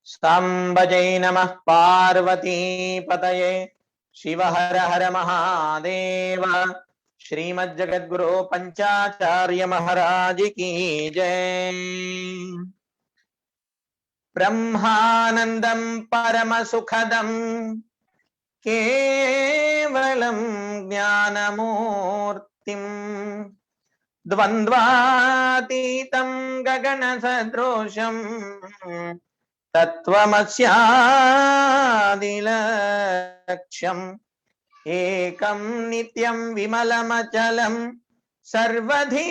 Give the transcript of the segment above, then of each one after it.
सांबजै नमः पार्वती पतये शिव हर हर महादेव। श्रीमज्जगद्गुरु पंचाचार्य महाराज की जय। ब्रह्मानंदं परम सुखदं केवलं ज्ञानमूर्तिं द्वन्द्वातीतं गगनसदृशं तत्त्वमस्यादिलक्ष्यम् एकं नित्यं विमलमचलं सर्वधी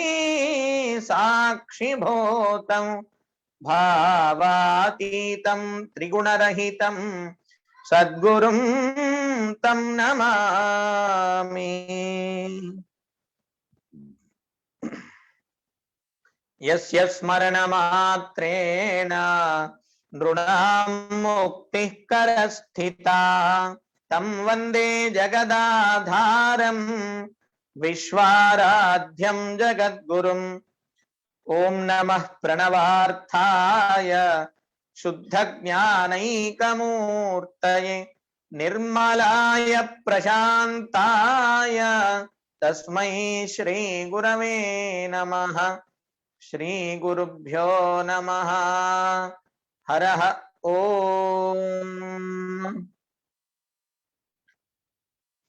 साक्षिभूतं भावातीतं त्रिगुणरहितं सद्गुरुं तं नमामि। यस्य स्मरणमात्रेण नृणां मुक्तिः करस्थिता तं वन्दे जगदाधारं विश्वाराध्यं जगद्गुरुम्। ओम नमः प्रणवार्थाय शुद्धज्ञानैकमूर्तये निर्मलाय प्रशान्ताय तस्मै श्री गुरवे नमः। श्री गुरुभ्यो नमः। हरः ओम।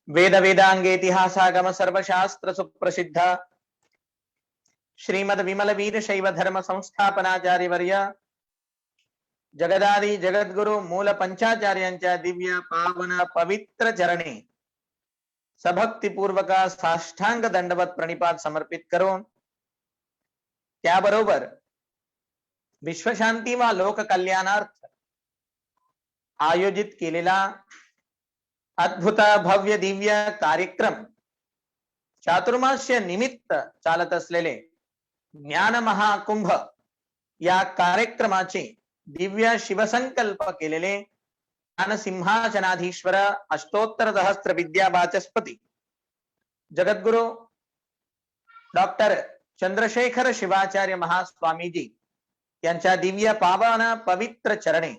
वेद वेदांगे इतिहासागम सर्वशास्त्र सुप्रसिद्ध श्रीमद विमल वीर शैव धर्म संस्थापनाचार्य वर्य जगदादि जगद्गुरु मूल पंचाचार्यांच्या दिव्य पावन पवित्र चरणी सभक्ती पूर्वक साष्टांग दंडवत प्रणिपात समर्पित करून त्याबरोबर विश्वशांती व लोक कल्याणार्थ आयोजित केलेला अद्भुत भव्य दिव्य कार्यक्रम चातुर्मास्य निमित्त चालत असलेले ज्ञान महाकुंभ या कार्यक्रमाचे दिव्य शिवसंकल्प केलेले ज्ञान सिंहासनाधीश्वर अष्टोत्तर सहस्त्र विद्या वाचस्पती जगद्गुरु डॉक्टर चंद्रशेखर शिवाचार्य महास्वामीजी यांच्या दिव्य पावन पवित्र चरणे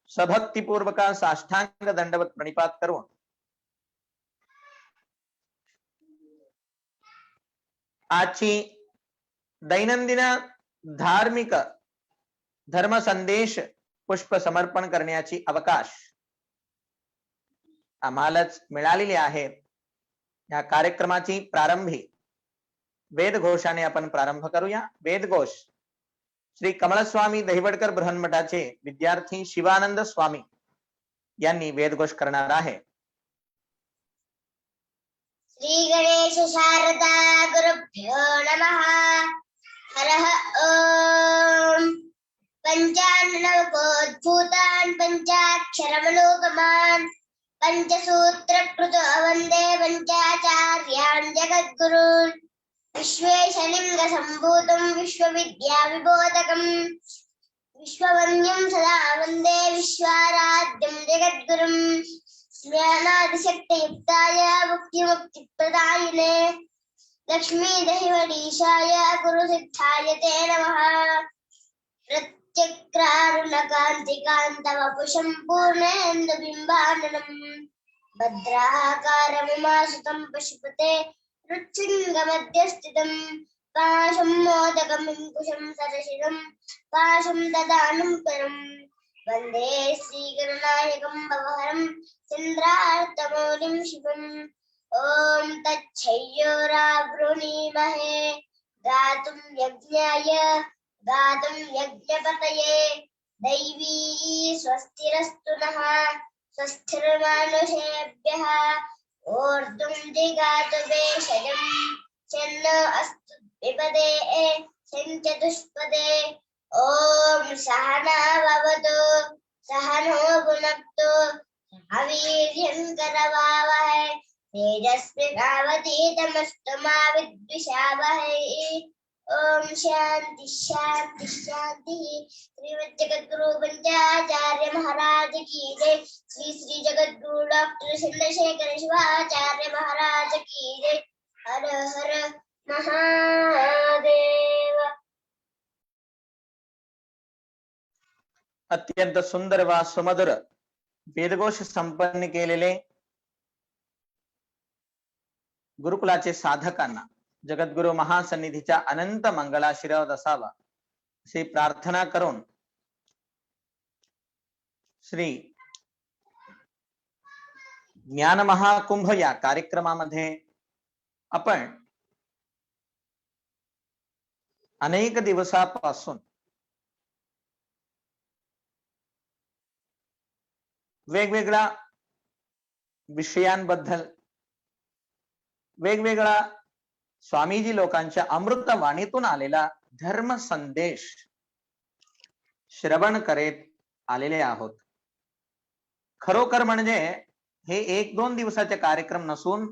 सभक्तिपूर्वक साष्टांग दंडवत प्रणिपात करून आजची दैनंदिन धार्मिक धर्म संदेश पुष्प समर्पण करण्याची अवकाश आम्हालाच मिळालेली आहे। या कार्यक्रमाची प्रारंभी वेदघोषाने आपण प्रारंभ करूया। वेदघोष श्री कमलस्वामी दहिवडकर बृहन्मठाचे विद्यार्थी शिवानंद स्वामी यांनी वेदघोष करणार आहे। श्री गणेश शारदा गुरुभ्यो नमः। हरः ओम। पंचाननकोद्भूतान् पंचाक्षरमनोगमान् पंचसूत्रकृतो वन्दे पञ्चाचार्यान् जगद्गुरून् विश्वेशलिङ्गसम्भूतं विश्वविद्याविबोधकम् विश्ववन्द्यं सदा वन्दे विश्वाराध्यं जगद्गुरुम् ज्ञानादिशक्तियुक्ताय मुक्तिमुक्तिप्रदायिने लक्ष्मीदेवडीशाय गुरुसिद्धाय ते नमः। प्रत्यक्रारुणकान्तिकान्तवपुषं पूर्णेन्दुबिम्बाननम् भद्राकारमुमासुतं पशुपते रुच्छृङ्गमध्यस्थितं पाशं मोदकमङ्कुशं सरसिजं पाशं ददानं करम् वन्दे श्रीगणनायकं भवहरं चन्द्रार्तमौलिं शिवम्। ॐ तच्छय्योरावृणीमहे गातुं यज्ञाय गातुं यज्ञपतये दैवी स्वस्तिरस्तु नः स्वस्तिर्मानुषेभ्यः ऊर्ध्वं दिगातु भेषजं शन्नो अस्तु द्विपदे शञ्चतुष्पदे। ॐ सहना भवतु सहनो भुनक्तु वीर्यं करवावहै तेजस्विनावधीतमस्तु मा विद्विषावहै। ओम शांति शांति शांति। श्रीमज्जगद्गुरु पंचाचार्य महाराज की जय। श्री श्री जगद्गुरु डॉक्टर चंद्रशेखर शिवाचार्य महाराज की जय। हर हर महादेव। अत्यंत सुंदर व सुमधुर वेदघोष संपन्न केलेले गुरुकुलाचे साधकांना जगद्गुरु महासन्निधीच्या अनंत मंगलाशीर्वाद असावा अशी प्रार्थना करून श्री ज्ञान महाकुंभ या कार्यक्रमामध्ये आपण अनेक दिवसापासून वेगवेगळ्या विषयांबद्दल वेगवेगळा स्वामीजी लोकांच्या अमृतवाणीतून आलेला धर्म संदेश श्रवण करीत आलेले आहोत. खरोखर म्हणजे हे 1-2 दिवसाचे कार्यक्रम नसून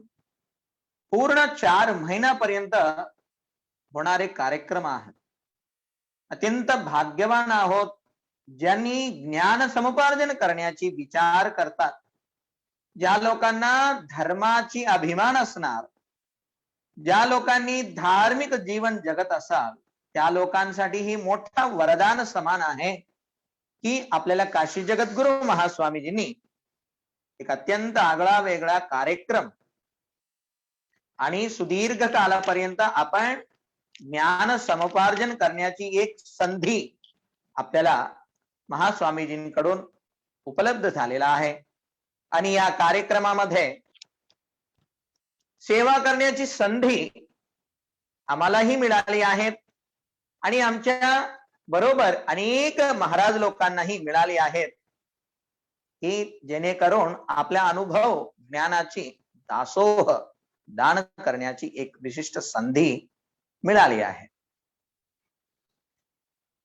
पूर्ण 4 महिन्यापर्यंत होणारे कार्यक्रम आहेत. अत्यंत भाग्यवान आहोत ज्यांनी ज्ञान समुपार्जन करण्याची विचार करतात. ज्या लोकांना धर्माची अभिमान असणार, ज्या लोकांनी धार्मिक जीवन जगत असाल, त्या लोकांसाठी ही मोठा वरदान समान आहे की आपल्याला काशी जगद्गुरु महास्वामीजींनी एक अत्यंत आगळा वेगळा कार्यक्रम आणि सुदीर्घ कालापर्यंत आपण ज्ञान समुपार्जन करण्याची एक संधी आपल्याला महास्वामीजींकडून उपलब्ध झालेला आहे. आणि या कार्यक्रमामध्ये सेवा करण्याची संधी आम्हालाही मिळाली आहे आणि आमच्या बरोबर अनेक महाराज लोकांनाही मिळाली आहेत की जेणेकरून आपल्या अनुभव ज्ञानाची दासोह दान करण्याची एक विशिष्ट संधी मिळाली आहे.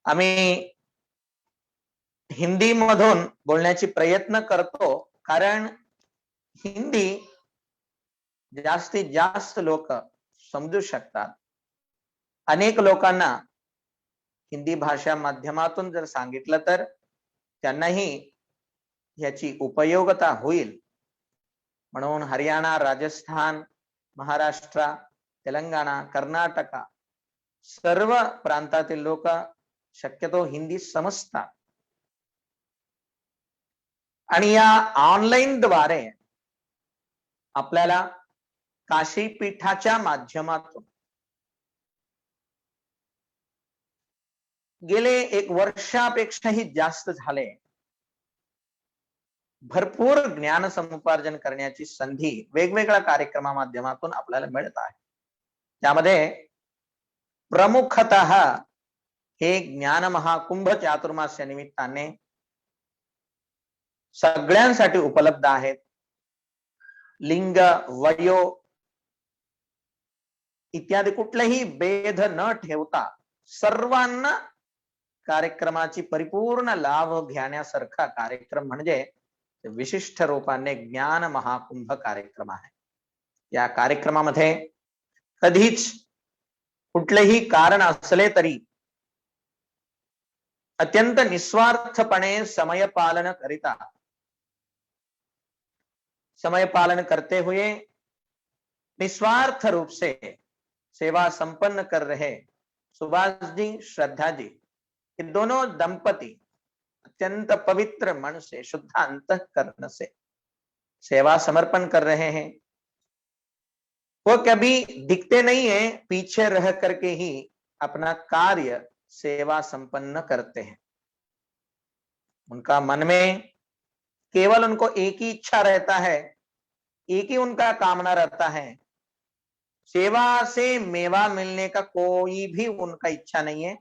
आम्ही हिंदी मधून बोलण्याची प्रयत्न करतो कारण हिंदी जास्तीत जास्त लोक समजू शकतात. अनेक लोकांना हिंदी भाषा माध्यमातून जर सांगितलं तर त्यांनाही याची उपयोगिता होईल. म्हणून हरियाणा, राजस्थान, महाराष्ट्र, तेलंगणा, कर्नाटका सर्व प्रांतातील लोक शक्यतो हिंदी समजतात आणि या ऑनलाईन द्वारे आपल्याला काशी पीठाच्या माध्यमातून गेले 1 वर्षापेक्षाही जास्त झाले भरपूर ज्ञान समुपार्जन करण्याची संधी वेगवेगळ्या कार्यक्रमा माध्यमातून आपल्याला मिळत आहे. त्यामध्ये प्रमुखतः हे ज्ञान महाकुंभ चातुर्मास्य निमित्ताने सगळ्यांसाठी उपलब्ध आहेत. लिंग, वयो इत्यादी कुठलेही भेद न ठेवता सर्वांना कार्यक्रमाची परिपूर्ण लाभ घेण्यासारखा कार्यक्रम म्हणजे विशिष्ट रूपाने ज्ञान महाकुंभ कार्यक्रम आहे. या कार्यक्रमामध्ये कधीच कुठलेही कारण असले तरी अत्यंत निस्वार्थपणे समय पालन करते हुए निस्वार्थ रूप से सेवा संपन्न कर रहे सुभाष जी, श्रद्धा जी, ये दोनों दंपति अत्यंत पवित्र मन से, शुद्ध अंतःकरण से सेवा समर्पण कर रहे हैं. वो कभी दिखते नहीं है, पीछे रह करके ही अपना कार्य सेवा संपन्न करते हैं. उनका मन में केवल उनको एक ही इच्छा रहता है, एक ही उनका कामना रहता है. सेवा से मेवा मिलने का कोई भी उनका इच्छा नहीं है.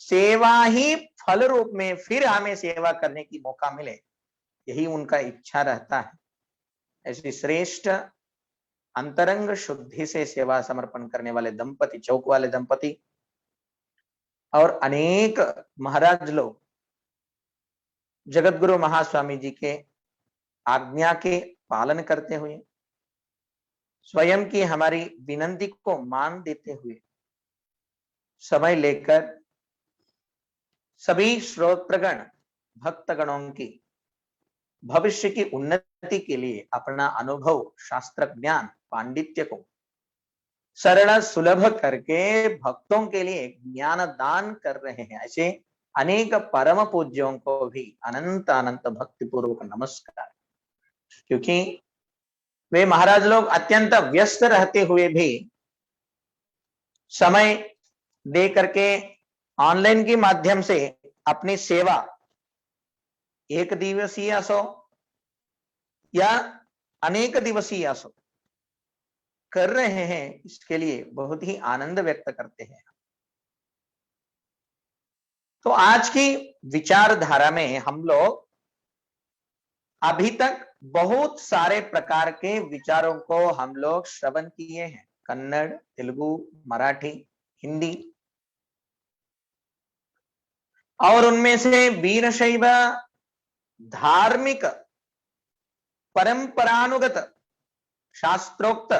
सेवा ही फल रूप में फिर हमें सेवा करने की मौका मिले, यही उनका इच्छा रहता है. ऐसी श्रेष्ठ अंतरंग शुद्धि से सेवा समर्पण करने वाले दंपति, चौक वाले दंपति और अनेक महाराज लोग जगद्गुरु महास्वामी जी के आज्ञा के पालन करते हुए, स्वयं की हमारी विनंती को मान देते हुए समय लेकर सभी श्रोत्रगण भक्तगणों की भविष्य की उन्नति के लिए अपना अनुभव, शास्त्र ज्ञान, पांडित्य को सरल सुलभ करके भक्तों के लिए ज्ञान दान कर रहे हैं. ऐसे अनेक परम पूज्यों को भी अनंत अनंत भक्ति पूर्वक नमस्कार। क्योंकि वे महाराज लोग अत्यंत व्यस्त रहते हुए भी समय दे करके ऑनलाइन के माध्यम से अपनी सेवा एक दिवसीय असो या अनेक दिवसीय असो कर रहे हैं, इसके लिए बहुत ही आनंद व्यक्त करते हैं। तो आज की विचारधारा में हम लोग अभी तक बहुत सारे प्रकार के विचारों को हम लोग श्रवण किए हैं, कन्नड़, तेलुगु, मराठी, हिंदी, और उनमें से वीरशैव धार्मिक परंपरानुगत शास्त्रोक्त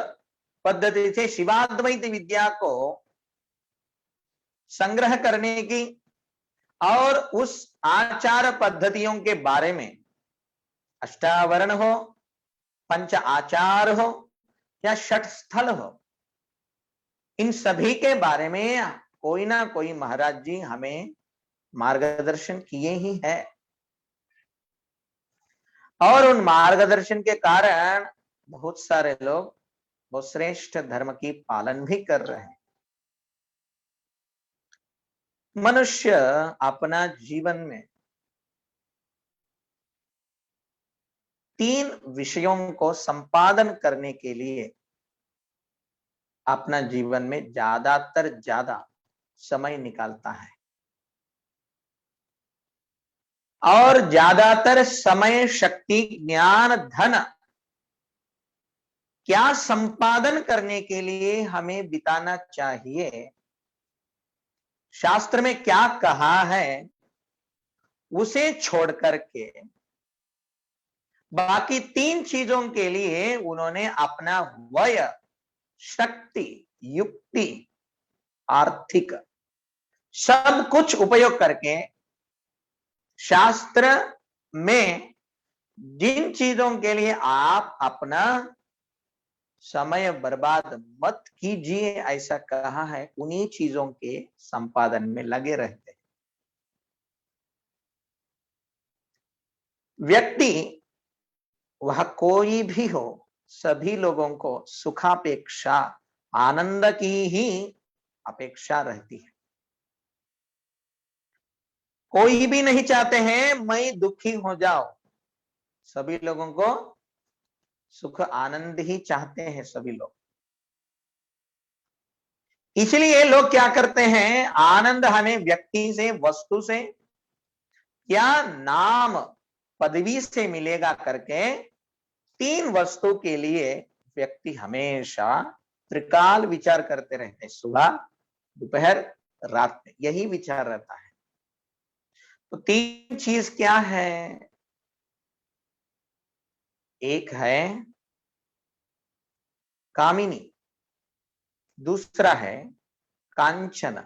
पद्धति से शिवाद्वैत विद्या को संग्रह करने की और उस आचार पद्धतियों के बारे में, अष्टावरण हो, पंच आचार हो या षट स्थल हो, इन सभी के बारे में कोई ना कोई महाराज जी हमें मार्गदर्शन किए ही है। और उन मार्गदर्शन के कारण बहुत सारे लोग वो श्रेष्ठ धर्म की पालन भी कर रहे हैं। मनुष्य अपना जीवन में 3 विषयों को संपादन करने के लिए अपना जीवन में ज्यादा समय निकालता है, और ज्यादातर समय, शक्ति, ज्ञान, धन क्या संपादन करने के लिए हमें बिताना चाहिए, शास्त्र में क्या कहा है, उसे छोड़ करके बाकी 3 चीजों के लिए उन्होंने अपना वय, शक्ति, युक्ति, आर्थिक सब कुछ उपयोग करके शास्त्र में जिन चीजों के लिए आप अपना समय बर्बाद मत कीजिए ऐसा कहा है, उन्हीं चीजों के संपादन में लगे रहते हैं। व्यक्ति वह कोई भी हो, सभी लोगों को सुखापेक्षा आनंद की ही अपेक्षा रहती है। कोई भी नहीं चाहते हैं मैं दुखी हो जाऊं, सभी लोगों को सुख आनंद ही चाहते हैं सभी लोग। इसलिए लोग क्या करते हैं, आनंद हमें व्यक्ति से, वस्तु से या नाम पदवी से मिलेगा करके 3 वस्तु के लिए व्यक्ति हमेशा त्रिकाल विचार करते रहते हैं, सुबह, दोपहर, रात में यही विचार रहता है। तो 3 चीज क्या है? एक है कामिनी, दूसरा है कांचन,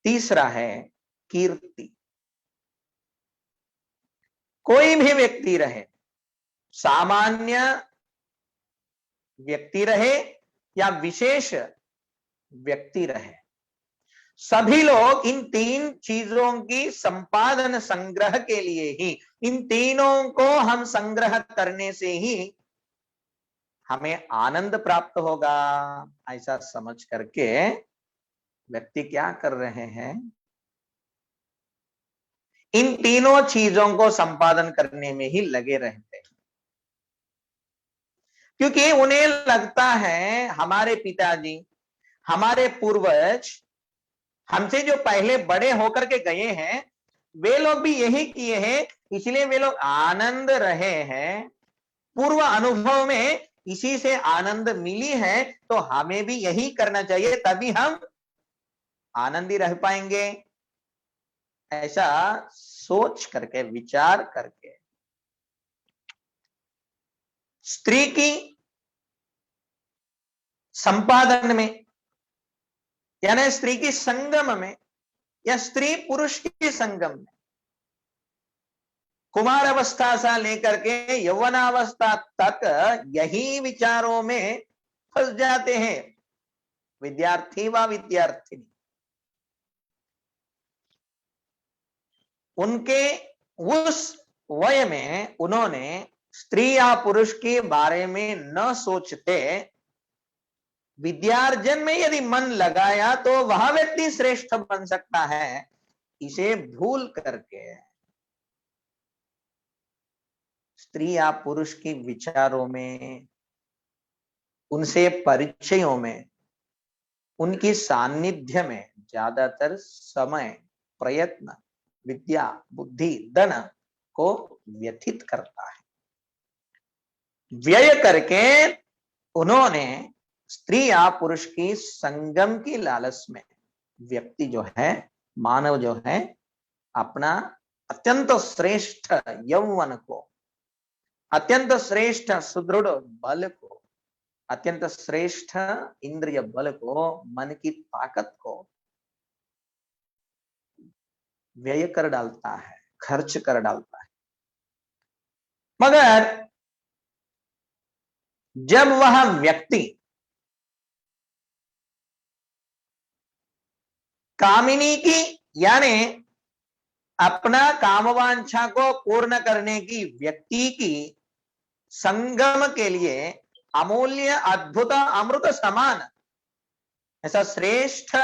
तीसरा है कीर्ति। कोई भी व्यक्ति रहे, सामान्य व्यक्ति रहे या विशेष व्यक्ति रहे, सभी लोग इन 3 चीजों की संपादन संग्रह के लिए ही, इन तीनों को हम संग्रह करने से ही हमें आनंद प्राप्त होगा ऐसा समझ करके व्यक्ति क्या कर रहे हैं, इन तीनों चीजों को संपादन करने में ही लगे रहते हैं। क्योंकि उन्हें लगता है हमारे पिताजी, हमारे पूर्वज, हमसे जो पहले बड़े होकर के गए हैं, वे लोग भी यही किए हैं, इसलिए वे लोग आनंद रहे हैं, पूर्व अनुभव में इसी से आनंद मिली है, तो हमें भी यही करना चाहिए, तभी हम आनंदी रह पाएंगे। ऐसा सोच करके, विचार करके स्त्री की संपादन में, यानी स्त्री की संगम में या स्त्री पुरुष की संगम में, कुमार अवस्था से लेकर के यौवनावस्था तक यही विचारों में फंस जाते हैं विद्यार्थी व विद्यार्थिनी। उनके उस वय में उन्होंने स्त्री या पुरुष के बारे में न सोचते विद्यार्जन में यदि मन लगाया तो वह व्यक्ति श्रेष्ठ बन सकता है, इसे भूल करके स्त्री या पुरुष के विचारों में, उनसे परिचयों में, उनकी सानिध्य में ज्यादातर समय, प्रयत्न, विद्या, बुद्धि, धन को व्यतीत करता है। व्यय करके उन्होंने स्त्री या पुरुष की संगम की लालच में व्यक्ति जो है, मानव जो है, अपना अत्यंत श्रेष्ठ यौवन को, अत्यंत श्रेष्ठ सुदृढ़ बल को, अत्यंत श्रेष्ठ इंद्रिय बल को, मन की ताकत को व्यय कर डालता है, खर्च कर डालता है। मगर जब वह व्यक्ति कामिनी की यानी अपना कामवांछा को पूर्ण करने की व्यक्ति की संगम के लिए अमूल्य, अद्भुत, अमृत समान ऐसा श्रेष्ठ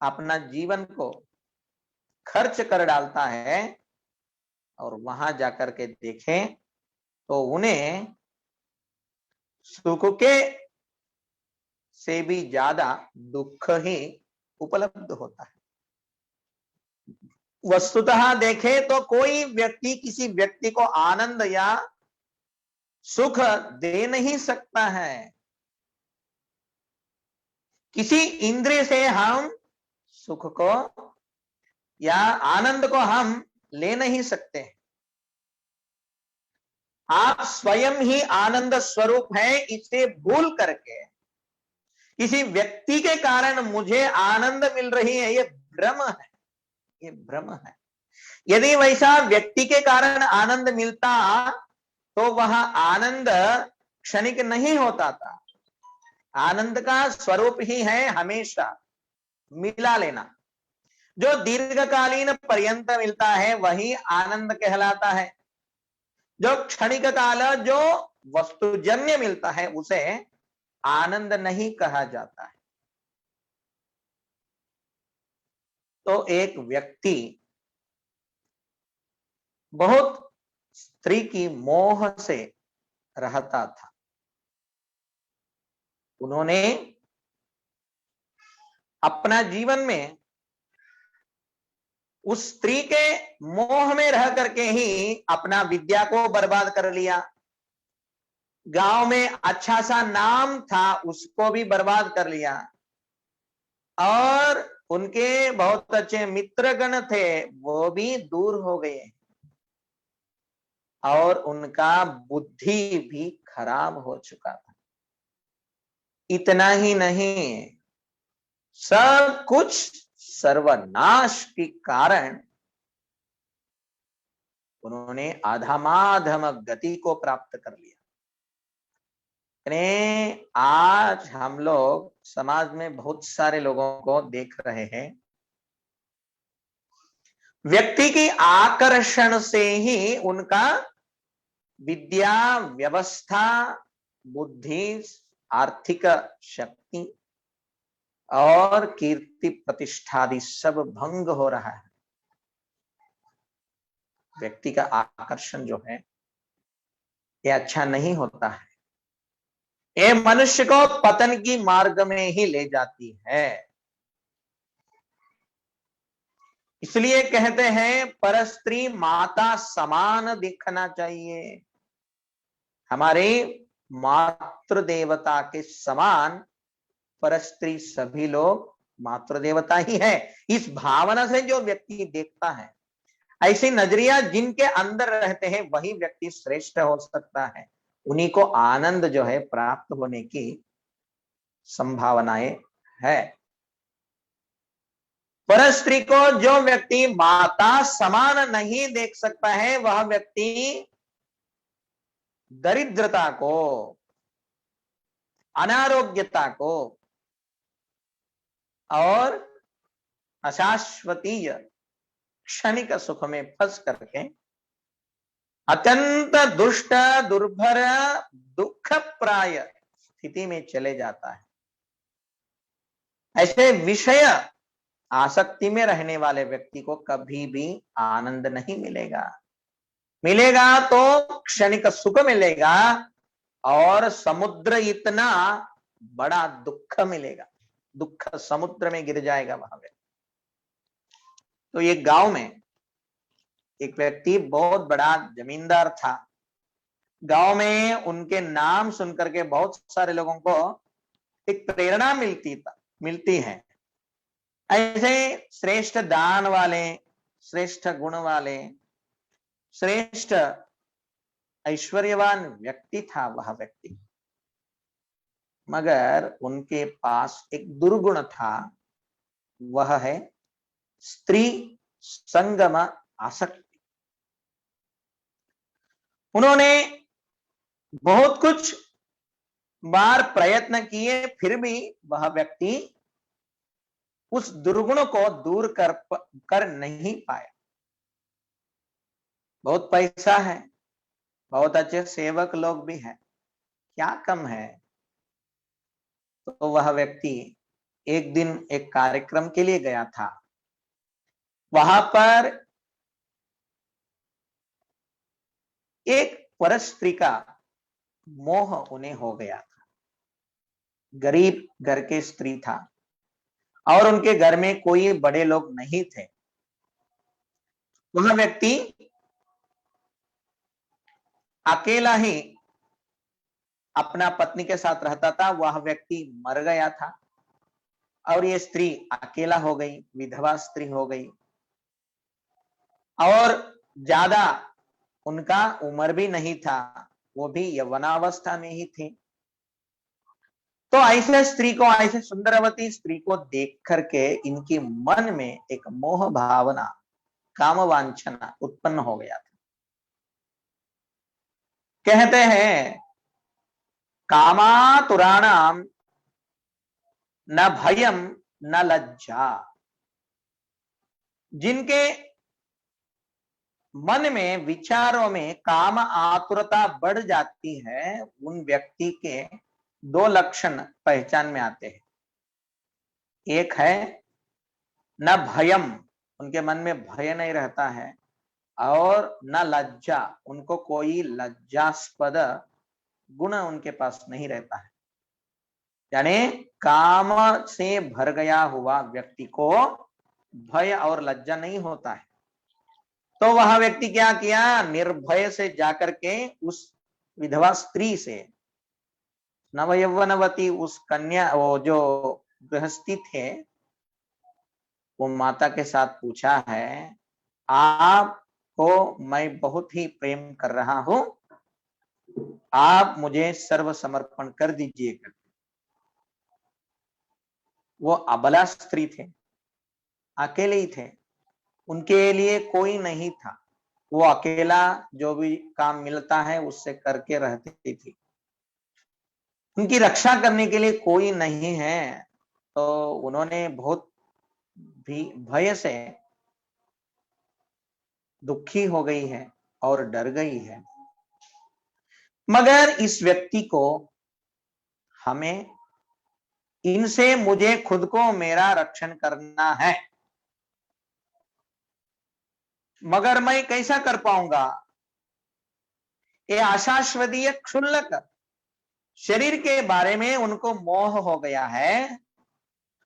अपना जीवन को खर्च कर डालता है और वहां जाकर के देखें तो उन्हें सुख के से भी ज्यादा दुख ही उपलब्ध होता है। वस्तुतः देखें तो कोई व्यक्ति किसी व्यक्ति को आनंद या सुख दे नहीं सकता है। किसी इंद्रिय से हम सुख को या आनंद को हम ले नहीं सकते। आप स्वयं ही आनंद स्वरूप है, इसे भूल करके किसी व्यक्ति के कारण मुझे आनंद मिल रही है, ये भ्रम है, ये भ्रम है। यदि वैसा व्यक्ति के कारण आनंद मिलता तो वह आनंद क्षणिक नहीं होता था। आनंद का स्वरूप ही है हमेशा मिला लेना। जो दीर्घकालीन पर्यंत मिलता है वही आनंद कहलाता है। जो क्षणिक काल, जो वस्तुजन्य मिलता है उसे आनंद नहीं कहा जाता है। तो एक व्यक्ति बहुत स्त्री की मोह से रहता था। उन्होंने अपना जीवन में उस स्त्री के मोह में रह करके ही अपना विद्या को बर्बाद कर लिया। गांव में अच्छा सा नाम था उसको भी बर्बाद कर लिया और उनके बहुत अच्छे मित्रगण थे वो भी दूर हो गए और उनका बुद्धि भी खराब हो चुका था। इतना ही नहीं, सब कुछ सर्वनाश के कारण उन्होंने अधमाधम गति को प्राप्त कर लिया। आज हम लोग समाज में बहुत सारे लोगों को देख रहे हैं, व्यक्ति की आकर्षण से ही उनका विद्या, व्यवस्था, बुद्धि, आर्थिक शक्ति और कीर्ति प्रतिष्ठा आदि सब भंग हो रहा है। व्यक्ति का आकर्षण जो है ये अच्छा नहीं होता है, ये मनुष्य को पतन की मार्ग में ही ले जाती है। इसलिए कहते हैं परस्त्री माता समान दिखना चाहिए। हमारे मातृ देवता के समान परस्त्री सभी लोग मातृ देवता ही है। इस भावना से जो व्यक्ति देखता है, ऐसी नजरिया जिनके अंदर रहते हैं वही व्यक्ति श्रेष्ठ हो सकता है। उन्हीं को आनंद जो है प्राप्त होने की संभावनाएं है। परस्त्री को जो व्यक्ति माता समान नहीं देख सकता है वह व्यक्ति दरिद्रता को, अनारोग्यता को और अशाश्वतीय क्षणिक सुख में फंस करके अत्यंत दुष्ट दुर्भर दुख प्राय स्थिति में चले जाता है। ऐसे विषय आसक्ति में रहने वाले व्यक्ति को कभी भी आनंद नहीं मिलेगा। मिलेगा तो क्षणिक सुख मिलेगा और समुद्र इतना बड़ा दुख मिलेगा, दुख समुद्र में गिर जाएगा वहां व्यक्ति। तो एक गांव में एक व्यक्ति बहुत बड़ा जमींदार था। गांव में उनके नाम सुनकर के बहुत सारे लोगों को एक प्रेरणा मिलती है। ऐसे श्रेष्ठ दान वाले, श्रेष्ठ गुण वाले, श्रेष्ठ ऐश्वर्यवान व्यक्ति था वह व्यक्ति, मगर उनके पास एक दुर्गुण था, वह है स्त्री संगम आसक्ति। उन्होंने बहुत कुछ बार प्रयत्न किए, फिर भी वह व्यक्ति उस दुर्गुण को दूर कर नहीं पाया। बहुत पैसा है, बहुत अच्छे सेवक लोग भी हैं, क्या कम है? तो वह व्यक्ति एक दिन एक कार्यक्रम के लिए गया था। वहां पर एक परस्त्री का मोह उन्हें हो गया था। गरीब घर के स्त्री था और उनके घर में कोई बड़े लोग नहीं थे। वह व्यक्ति अकेला ही अपना पत्नी के साथ रहता था। वह व्यक्ति मर गया था और ये स्त्री अकेला हो गई, विधवा स्त्री हो गई और ज्यादा उनका उम्र भी नहीं था, वो भी यौवनावस्था में ही थे। तो ऐसे स्त्री को, ऐसे सुंदरवती स्त्री को देख करके इनके मन में एक मोह भावना, काम वांछना उत्पन्न हो गया था। कहते हैं कामातुराणाम न भयम न लज्जा। जिनके मन में, विचारों में काम आतुरता बढ़ जाती है, उन व्यक्ति के दो लक्षण पहचान में आते हैं। एक है न भयम, उनके मन में भय नहीं रहता है, और न लज्जा, उनको कोई लज्जास्पद गुण उनके पास नहीं रहता है। यानी काम से भर गया हुआ व्यक्ति को भय और लज्जा नहीं होता है। तो वह व्यक्ति क्या किया, निर्भय से जाकर के उस विधवा स्त्री से, नवयौवनवती उस कन्या, वो जो गृहस्थी थे, वो माता के साथ पूछा है, आपको मैं बहुत ही प्रेम कर रहा हूं, आप मुझे सर्व समर्पण कर दीजिएगा। वो अबला स्त्री थे, अकेले ही थे, उनके लिए कोई नहीं था। वो अकेला जो भी काम मिलता है उससे करके रहती थी। उनकी रक्षा करने के लिए कोई नहीं है, तो उन्होंने बहुत भी भय से दुखी हो गई है और डर गई है। मगर इस व्यक्ति को, हमें इनसे, मुझे खुद को मेरा रक्षण करना है, मगर मैं कैसा कर पाऊंगा? ये आशास्वदीय क्षुल्लक शरीर के बारे में उनको मोह हो गया है।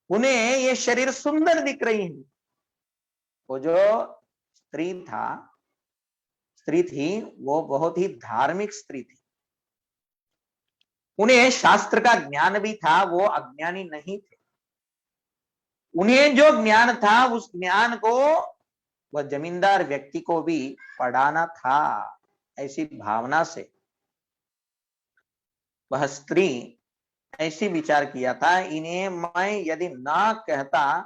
उन्हें ये शरीर सुंदर दिख रही है। वो जो स्त्री थी, वो बहुत ही धार्मिक स्त्री थी। उन्हें शास्त्र का ज्ञान भी था, वो अज्ञानी नहीं थे। उन्हें जो ज्ञान था, उस ज्ञान को वह जमींदार व्यक्ति को भी पढ़ाना था। ऐसी भावना से वह स्त्री ऐसी विचार किया था, इन्हें मैं यदि ना कहता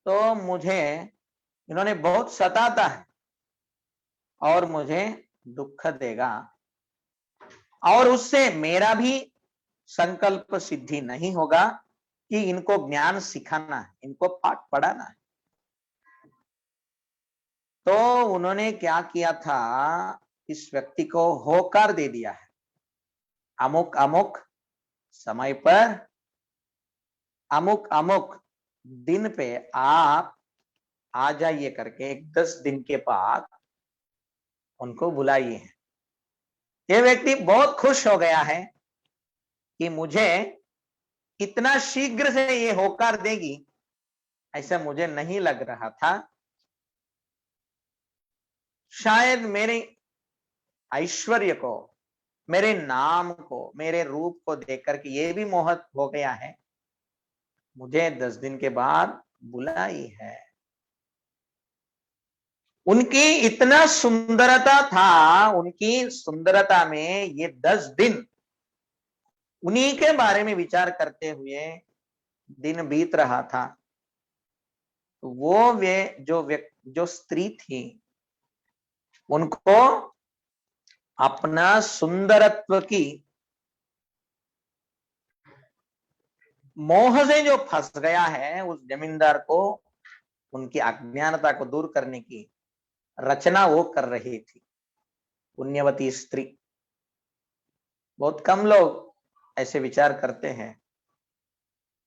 तो मुझे इन्होंने बहुत सताता है और मुझे दुख देगा, और उससे मेरा भी संकल्प सिद्धि नहीं होगा कि इनको ज्ञान सिखाना है, इनको पाठ पढ़ाना है। तो उन्होंने क्या किया था, इस व्यक्ति को होकार दे दिया है, अमुक अमुक समय पर अमुक अमुक दिन पे आप आ जाइए करके 10 दिन के बाद उनको बुलाइए। ये व्यक्ति बहुत खुश हो गया है कि मुझे इतना शीघ्र से ये होकार देगी, ऐसा मुझे नहीं लग रहा था। शायद मेरे ऐश्वर्य को, मेरे नाम को, मेरे रूप को देख करके ये भी मोहित हो गया है, मुझे 10 दिन के बाद बुलाई है। उनकी इतना सुंदरता था, उनकी सुंदरता में ये 10 दिन उन्हीं के बारे में विचार करते हुए दिन बीत रहा था। वो जो स्त्री थी, उनको अपना सुंदरत्व की मोह से जो फंस गया है, उस जमींदार को उनकी अज्ञानता को दूर करने की रचना वो कर रही थी। पुण्यवती स्त्री। बहुत कम लोग ऐसे विचार करते हैं।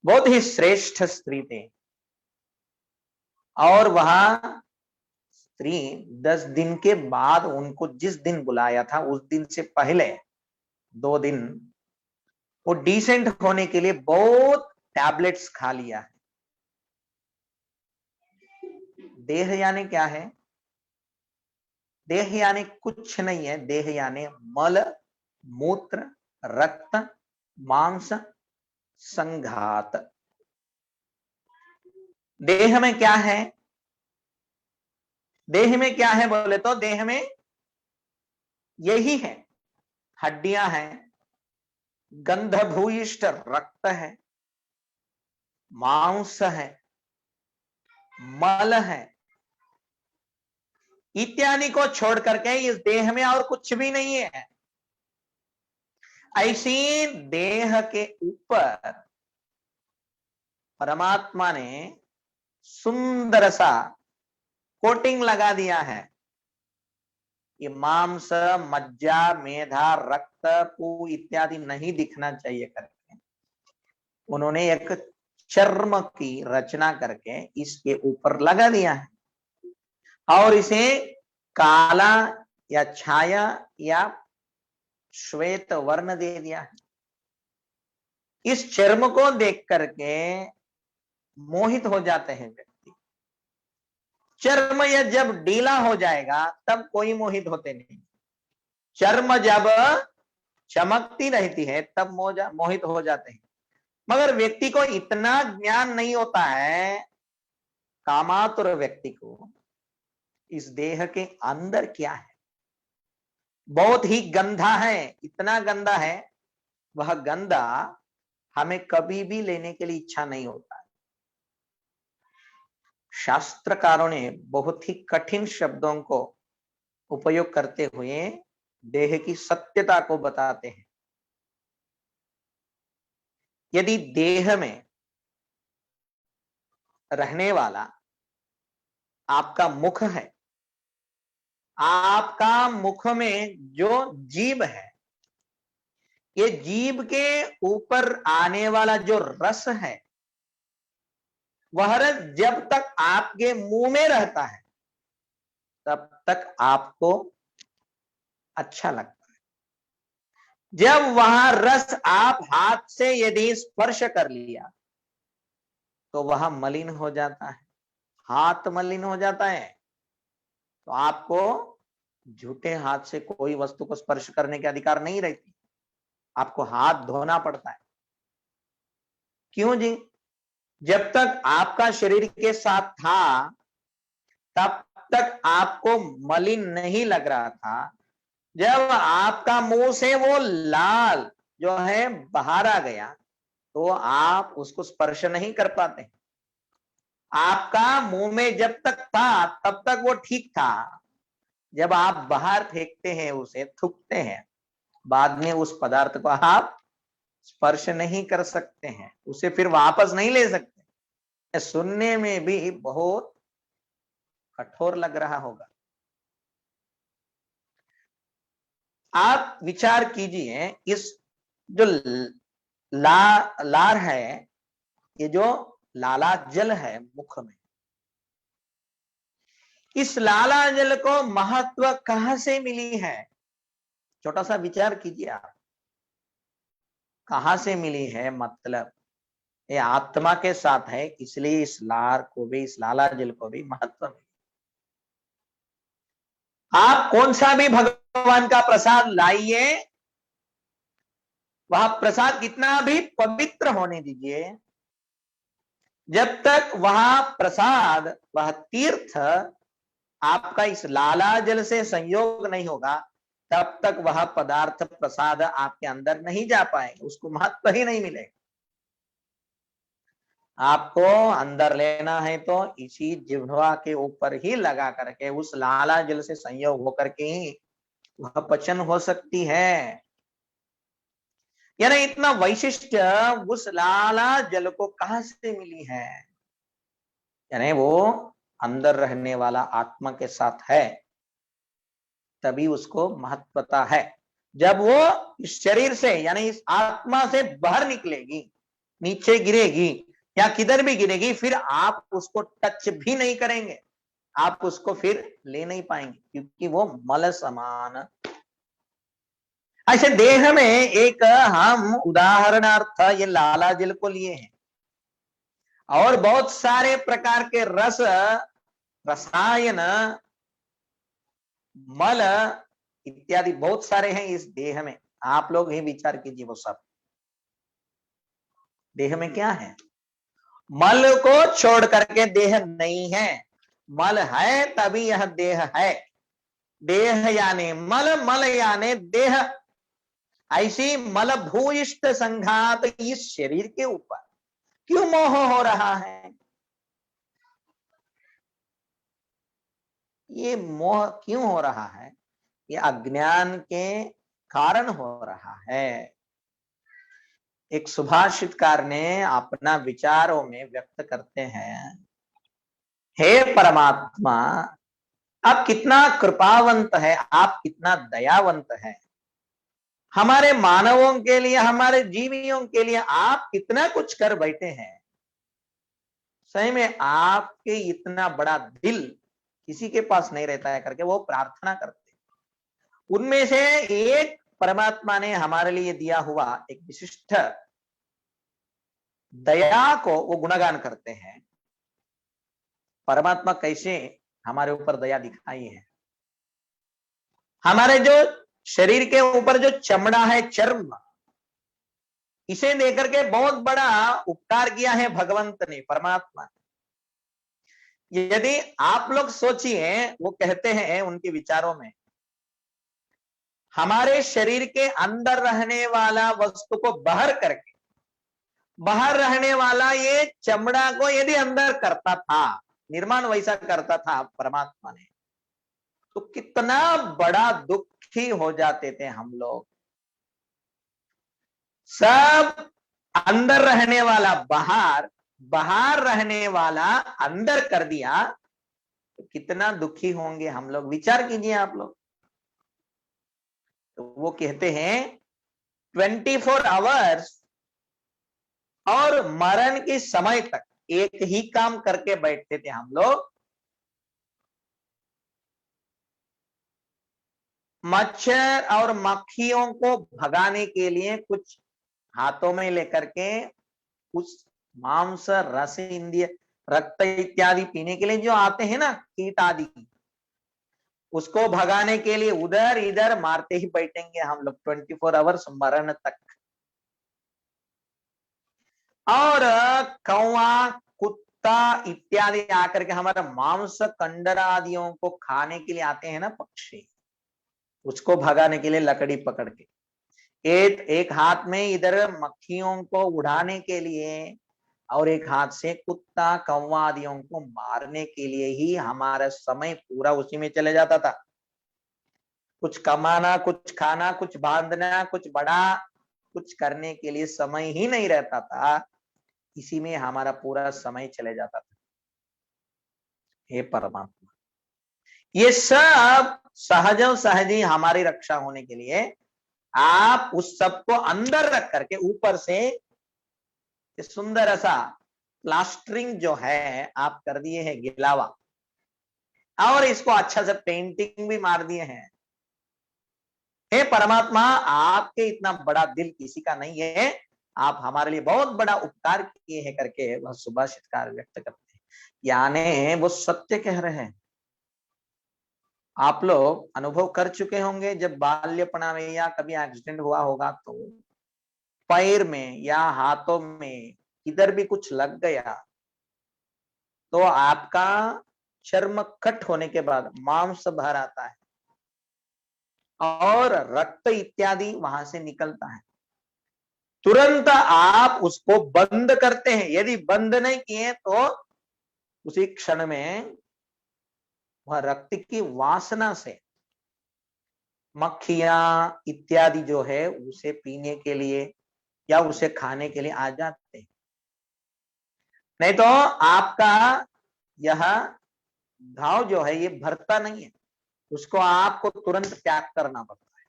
बहुत ही श्रेष्ठ स्त्री थे, और वह स्त्री 10 दिन के बाद उनको जिस दिन बुलाया था, उस दिन से पहले 2 दिन वो डिसेंट होने के लिए बहुत टैबलेट्स खा लिया है। देह यानी क्या है? देह यानी कुछ नहीं है। देह यानी मल, मूत्र, रक्त, मांस, संघात। देह में क्या है? देह में क्या है बोले तो देह में यही है, हड्डियां हैं, गंध भूयिष्ठ रक्त है, मांस है, मल है, इत्यादि को छोड़ करके इस देह में और कुछ भी नहीं है। ऐसी देह के ऊपर परमात्मा ने सुंदर सा कोटिंग लगा दिया है। ये मांस, मज्जा, मेधा, रक्त, पू इत्यादि नहीं दिखना चाहिए करके उन्होंने एक चर्म की रचना करके इसके ऊपर लगा दिया है, और इसे काला या छाया या श्वेत वर्ण दे दिया है। इस चर्म को देख करके मोहित हो जाते हैं व्यक्ति। चर्म या जब ढीला हो जाएगा तब कोई मोहित होते नहीं। चर्म जब चमकती रहती है तब मोहित हो जाते हैं। मगर व्यक्ति को इतना ज्ञान नहीं होता है, कामातुर व्यक्ति को, इस देह के अंदर क्या है। बहुत ही गंदा है, इतना गंदा है, वह गंदा हमें कभी भी लेने के लिए इच्छा नहीं होता है। शास्त्रकारों ने बहुत ही कठिन शब्दों को उपयोग करते हुए देह की सत्यता को बताते हैं। यदि देह में रहने वाला आपका मुख है, आपका मुख में जो जीभ है, ये जीभ के ऊपर आने वाला जो रस है, वह रस जब तक आपके मुंह में रहता है तब तक आपको अच्छा लगता है। जब वह रस आप हाथ से यदि स्पर्श कर लिया तो वह मलिन हो जाता है, हाथ मलिन हो जाता है। तो आपको झूठे हाथ से कोई वस्तु को स्पर्श करने के अधिकार नहीं रहती, आपको हाथ धोना पड़ता है। क्यों जी? जब तक आपका शरीर के साथ था तब तक आपको मलिन नहीं लग रहा था। जब आपका मुंह से वो लाल जो है बाहर आ गया तो आप उसको स्पर्श नहीं कर पाते। आपका मुंह में जब तक था तब तक वो ठीक था। जब आप बाहर फेंकते हैं, उसे थूकते हैं, बाद में उस पदार्थ को आप स्पर्श नहीं कर सकते हैं, उसे फिर वापस नहीं ले सकते। सुनने में भी बहुत कठोर लग रहा होगा, आप विचार कीजिए, इस जो लार है, ये जो लाला जल है मुख में, इस लाला जल को महत्व कहां से मिली है? छोटा सा विचार कीजिए आप, कहां से मिली है? मतलब ये आत्मा के साथ है, इसलिए इस लार को भी, इस लाला जल को भी महत्व मिली। आप कौन सा भी भगवान का प्रसाद लाइए, वह प्रसाद कितना भी पवित्र होने दीजिए, जब तक वह प्रसाद, वह तीर्थ आपका इस लाला जल से संयोग नहीं होगा, तब तक वह पदार्थ प्रसाद आपके अंदर नहीं जा पाएंगे, उसको महत्व ही नहीं मिलेगा। आपको अंदर लेना है तो इसी जिह्वा के ऊपर ही लगा करके उस लाला जल से संयोग होकर के ही वह पचन हो सकती है। यानी इतना वैशिष्ट उस लाला जल को कहां से मिली है? यानी वो अंदर रहने वाला आत्मा के साथ है, तभी उसको महत्वता है। जब वो इस शरीर से, यानी इस आत्मा से बाहर निकलेगी, नीचे गिरेगी या किधर भी गिरेगी, फिर आप उसको टच भी नहीं करेंगे, आप उसको फिर ले नहीं पाएंगे, क्योंकि वो मल समान। ऐसे देह में एक हम उदाहरणार्थ ये लाला जल को लिए हैं, और बहुत सारे प्रकार के रस, रसायन, मल इत्यादि बहुत सारे हैं इस देह में। आप लोग ही विचार कीजिए, वो सब देह में क्या है? मल को छोड़ करके देह नहीं है, मल है तभी यह देह है। देह यानी मल, मल यानी देह। ऐसी मल भूयिष्ठ संघात इस शरीर के ऊपर क्यों मोह हो रहा है? ये मोह क्यों हो रहा है? ये अज्ञान के कारण हो रहा है। एक सुभाषितकार ने अपना विचारों में व्यक्त करते हैं, हे परमात्मा, आप कितना कृपावंत है, आप कितना दयावंत है। हमारे मानवों के लिए, हमारे जीवियों के लिए आप कितना कुछ कर बैठे हैं। सही में आपके इतना बड़ा दिल किसी के पास नहीं रहता है करके वो प्रार्थना करते। उनमें से एक परमात्मा ने हमारे लिए दिया हुआ एक विशिष्ट दया को वो गुणगान करते हैं। परमात्मा कैसे हमारे ऊपर दया दिखाई है। हमारे जो शरीर के ऊपर जो चमड़ा है, चर्म, इसे लेकर के बहुत बड़ा उपकार किया है भगवंत ने, परमात्मा। यदि आप लोग सोचिए, वो कहते हैं उनके विचारों में, हमारे शरीर के अंदर रहने वाला वस्तु को बाहर करके, बाहर रहने वाला ये चमड़ा को यदि अंदर करता था, निर्माण वैसा करता था परमात्मा ने, तो कितना बड़ा दुखी हो जाते थे हम लोग। सब अंदर रहने वाला बाहर, बाहर रहने वाला अंदर कर दिया, तो कितना दुखी होंगे हम लोग। विचार कीजिए आप लोग। तो वो कहते हैं 24 आवर्स और मरण के समय तक एक ही काम करके बैठते थे हम लोग। मच्छर और मक्खियों को भगाने के लिए कुछ हाथों में लेकर के उस मांस, रस, इंद्रिय, रक्त इत्यादि पीने के लिए जो आते हैं ना, कीट आदि, उसको भगाने के लिए उधर इधर मारते ही बैठेंगे हम लोग 24 आवर्स मरण तक। और कौवा, कुत्ता इत्यादि आकर के हमारा मांस, कंडर आदियों को खाने के लिए आते हैं ना पक्षी, उसको भगाने के लिए लकड़ी पकड़ के, एक हाथ में इधर मक्खियों को उड़ाने के लिए और एक हाथ से कुत्ता, कौवा आदियों को मारने के लिए ही हमारा समय पूरा उसी में चले जाता था। कुछ कमाना, कुछ खाना, कुछ बांधना, कुछ बड़ा कुछ करने के लिए समय ही नहीं रहता था। इसी में हमारा पूरा समय चले जाता था। हे परमात्मा, ये सब सहज सहज ही हमारी रक्षा होने के लिए आप उस सब को अंदर रख करके ऊपर से सुंदर ऐसा प्लास्टरिंग जो है आप कर दिए हैं गिलावा, और इसको अच्छा से पेंटिंग भी मार दिए हैं। हे परमात्मा, आपके इतना बड़ा दिल किसी का नहीं है, आप हमारे लिए बहुत बड़ा उपकार किए हैं करके वह सुभाषितकार व्यक्त करते हैं। यानी वो सत्य कह रहे हैं। आप लोग अनुभव कर चुके होंगे, जब बाल्यपना में या कभी एक्सीडेंट हुआ होगा तो पैर में या हाथों में किधर भी कुछ लग गया तो आपका चर्म कट होने के बाद मांस बाहर आता है और रक्त इत्यादि वहां से निकलता है। तुरंत आप उसको बंद करते हैं। यदि बंद नहीं किए तो उसी क्षण में वह रक्त की वासना से मक्खियां इत्यादि जो है उसे पीने के लिए या उसे खाने के लिए आ जाते हैं। नहीं तो आपका यह घाव जो है ये भरता नहीं है, उसको आपको तुरंत त्याग करना पड़ता है।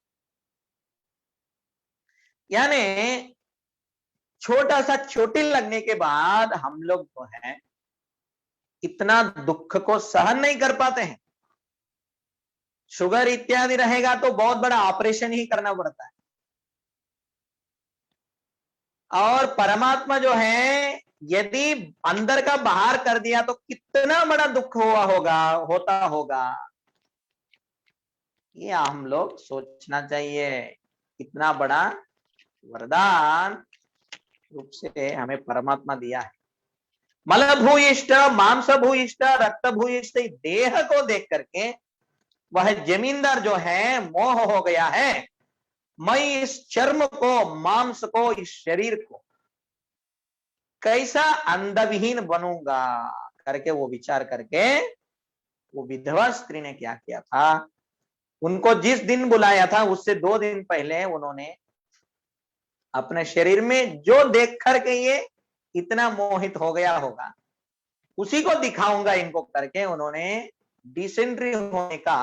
यानी छोटा सा चोटिल लगने के बाद हम लोग जो है इतना दुख को सहन नहीं कर पाते हैं। शुगर इत्यादि रहेगा तो बहुत बड़ा ऑपरेशन ही करना पड़ता है। और परमात्मा जो है यदि अंदर का बाहर कर दिया तो कितना बड़ा दुख होता होगा, ये हम लोग सोचना चाहिए। कितना बड़ा वरदान रूप से हमें परमात्मा दिया है। मल भूयिष्ठ, मांस भूयिष्ठ, रक्त भूयिष्ठ देह को देख करके वह जमींदार जो है मोह हो गया है। मैं इस चर्म को, मांस को, इस शरीर को कैसा अंधविहीन बनूंगा करके वो विचार करके वो विधवा स्त्री ने क्या किया था, उनको जिस दिन बुलाया था उससे 2 दिन पहले उन्होंने अपने शरीर में जो देख करके ये इतना मोहित हो गया होगा उसी को दिखाऊंगा इनको करके उन्होंने डिसेंट्री होने का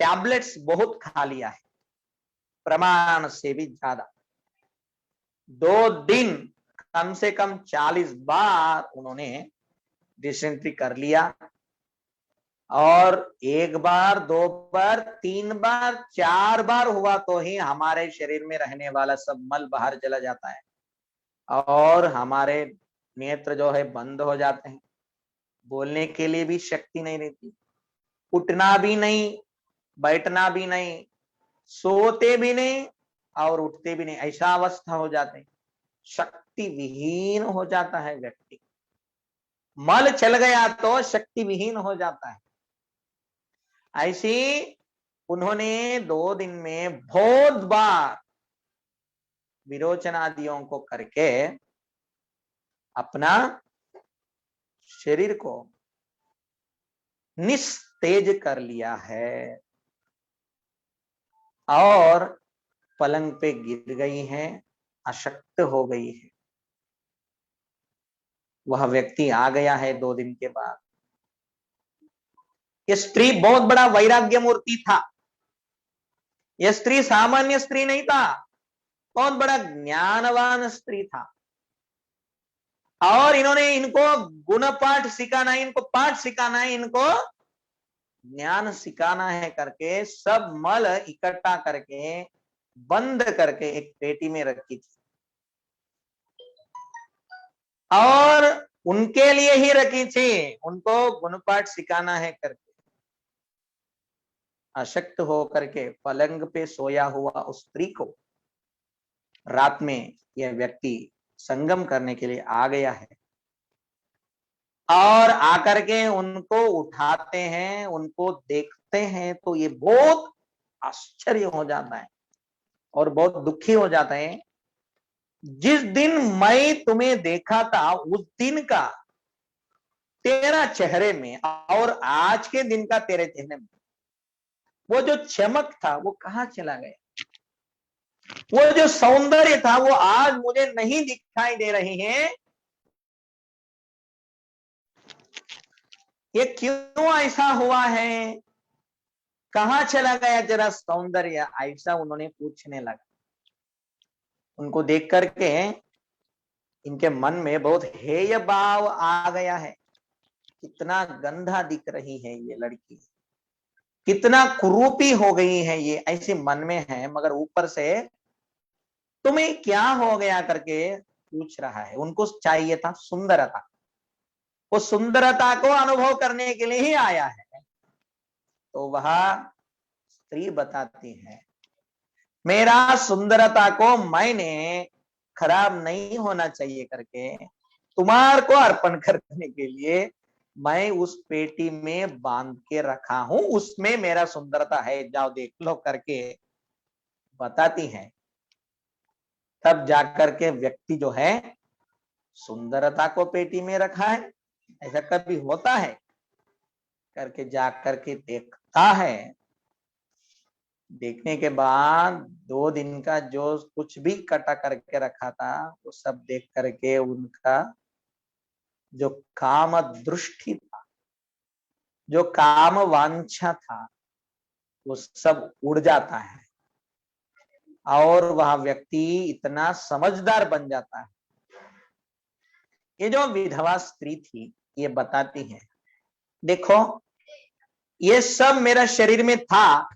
टैबलेट्स बहुत खा लिया है, प्रमाण से भी ज्यादा। 2 दिन कम से कम 40 बार उन्होंने डिसेंट्री कर लिया, और 1 बार, 2 बार, 3 बार, 4 बार हुआ तो ही हमारे शरीर में रहने वाला सब मल बाहर चला जाता है और हमारे नेत्र जो है बंद हो जाते हैं। बोलने के लिए भी शक्ति नहीं रहती, उठना भी नहीं, बैठना भी नहीं, सोते भी नहीं और उठते भी नहीं, ऐसा अवस्था हो जाते हैं। शक्ति विहीन हो जाता है व्यक्ति। मल चल गया तो शक्ति विहीन हो जाता है। ऐसी उन्होंने 2 दिन में बहुत बार विरोचन आदियों को करके अपना शरीर को निस्तेज कर लिया है और पलंग पे गिर गई है, अशक्त हो गई है। वह व्यक्ति आ गया है 2 दिन के बाद। यह स्त्री बहुत बड़ा वैराग्य मूर्ति था। यह स्त्री सामान्य स्त्री नहीं था, बहुत बड़ा ज्ञानवान स्त्री था। और इन्होंने इनको गुण पाठ सिखाना है, इनको पाठ सिखाना है, इनको ज्ञान सिखाना है करके सब मल इकट्ठा करके बंद करके एक पेटी में रखी थी और उनके लिए ही रखी थी, उनको गुण पाठ सिखाना है करके। अशक्त होकर के पलंग पे सोया हुआ उस स्त्री को रात में यह व्यक्ति संगम करने के लिए आ गया है और आकर के उनको उठाते हैं, उनको देखते हैं तो ये बहुत आश्चर्य हो जाता है और बहुत दुखी हो जाता है। जिस दिन मैं तुम्हें देखा था उस दिन का तेरा चेहरे में और आज के दिन का तेरे चेहरे में वो जो चमक था वो कहां चला गया, वो जो सौंदर्य था वो आज मुझे नहीं दिखाई दे रही है। ये क्यों ऐसा हुआ है? कहाँ चला गया जरा सौंदर्य, ऐसा उन्होंने पूछने लगा। उनको देख करके इनके मन में बहुत हेय भाव आ गया है। कितना गंदा दिख रही है ये लड़की, कितना कुरूपी हो गई है ये, ऐसे मन में है। मगर ऊपर से तुम्हें क्या हो गया करके पूछ रहा है। उनको चाहिए था सुंदरता, वो सुंदरता को अनुभव करने के लिए ही आया है। तो वह स्त्री बताती है, मेरा सुंदरता को मैंने खराब नहीं होना चाहिए करके तुम्हार को अर्पण करने के लिए मैं उस पेटी में बांध के रखा हूं, उसमें मेरा सुंदरता है, जाओ देख लो करके बताती है। तब जाकर के व्यक्ति जो है सुंदरता को पेटी में रखा है, ऐसा कभी होता है करके जाकर के देखता है। देखने के बाद 2 दिन का जो कुछ भी कटा करके रखा था वो सब देख करके उनका जो काम दृष्टि था, जो काम वांछा था, वो सब उड़ जाता है और वह व्यक्ति इतना समझदार बन जाता है। ये जो विधवा स्त्री थी ये बताती है, देखो ये सब मेरा शरीर में था,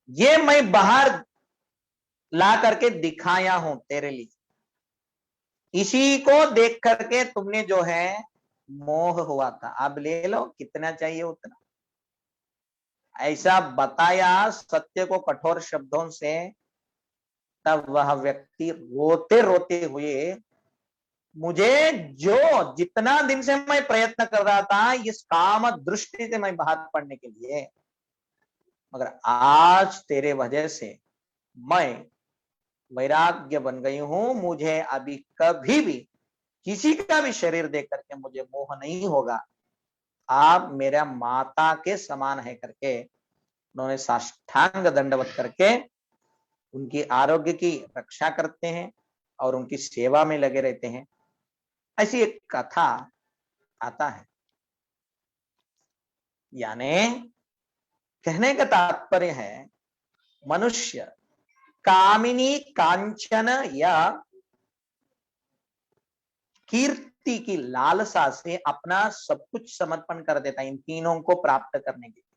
ये मैं बाहर ला करके दिखाया हूं तेरे लिए, इसी को देख करके तुमने जो है मोह हुआ था, अब ले लो, कितना चाहिए उतना। ऐसा बताया सत्य को कठोर शब्दों से। तब वह व्यक्ति रोते रोते हुए, मुझे जो जितना दिन से मैं प्रयत्न कर रहा था इस काम दृष्टि से मैं बाहर पड़ने के लिए, मगर आज तेरे वजह से मैं वैराग्य बन गई हूं, मुझे अभी कभी भी किसी का भी शरीर देख करके मुझे मोह नहीं होगा, आप मेरा माता के समान है करके उन्होंने साष्टांग दंडवत करके उनकी आरोग्य की रक्षा करते हैं और उनकी सेवा में लगे रहते हैं। ऐसी एक कथा आता है। यानी कहने का तात्पर्य है, मनुष्य कामिनी, कांचन या कीर्ति की लालसा से अपना सब कुछ समर्पण कर देता है इन तीनों को प्राप्त करने के लिए।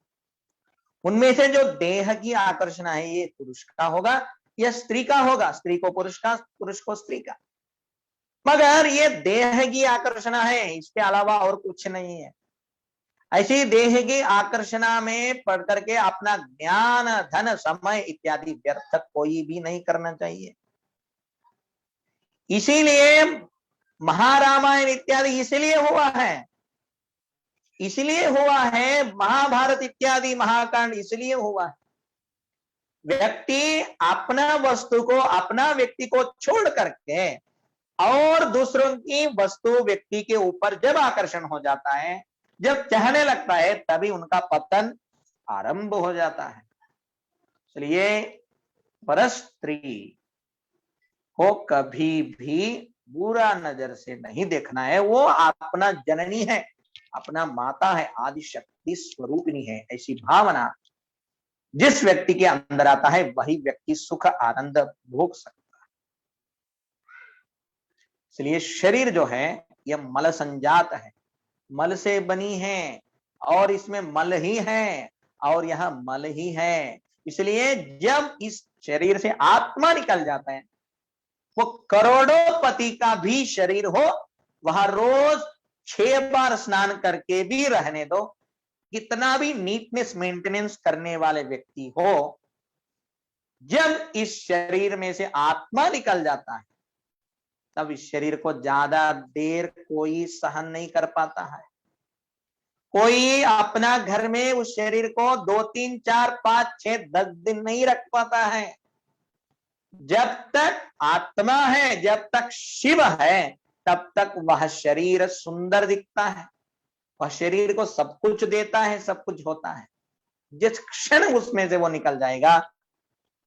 उनमें से जो देह की आकर्षण है ये पुरुष का होगा या स्त्री का होगा, स्त्री को पुरुष का, पुरुष को स्त्री का। मगर ये देह की आकर्षण है, इसके अलावा और कुछ नहीं है। ऐसी देह की आकर्षणा में पढ़ करके अपना ज्ञान, धन, समय इत्यादि व्यर्थ कोई भी नहीं करना चाहिए। इसीलिए महारामायण इत्यादि इसलिए हुआ है, इसलिए हुआ है, महाभारत इत्यादि महाकांड इसलिए हुआ है। व्यक्ति अपना वस्तु को, अपना व्यक्ति को छोड़ करके और दूसरों की वस्तु व्यक्ति के ऊपर जब आकर्षण हो जाता है, जब चाहने लगता है, तभी उनका पतन आरंभ हो जाता है। इसलिए परस्त्री को कभी भी बुरा नजर से नहीं देखना है। वो अपना जननी है, अपना माता है, आदि शक्ति स्वरूपिणी है। ऐसी भावना जिस व्यक्ति के अंदर आता है वही व्यक्ति सुख आनंद भोग सकता है। इसलिए शरीर जो है यह मल संजात है, मल से बनी है और इसमें मल ही है और यह मल ही है। इसलिए जब इस शरीर से आत्मा निकल जाता है, वो करोड़ों पति का भी शरीर हो, वह रोज 6 बार स्नान करके भी रहने दो, कितना भी नीटनेस मेंटेनेंस करने वाले व्यक्ति हो, जब इस शरीर में से आत्मा निकल जाता है तब इस शरीर को ज्यादा देर कोई सहन नहीं कर पाता है। कोई अपना घर में उस शरीर को 2, 3, 4, 5, 6, 10 दिन नहीं रख पाता है। जब तक आत्मा है, जब तक शिव है, तब तक वह शरीर सुंदर दिखता है, वह शरीर को सब कुछ देता है, सब कुछ होता है। जिस क्षण उसमें से वो निकल जाएगा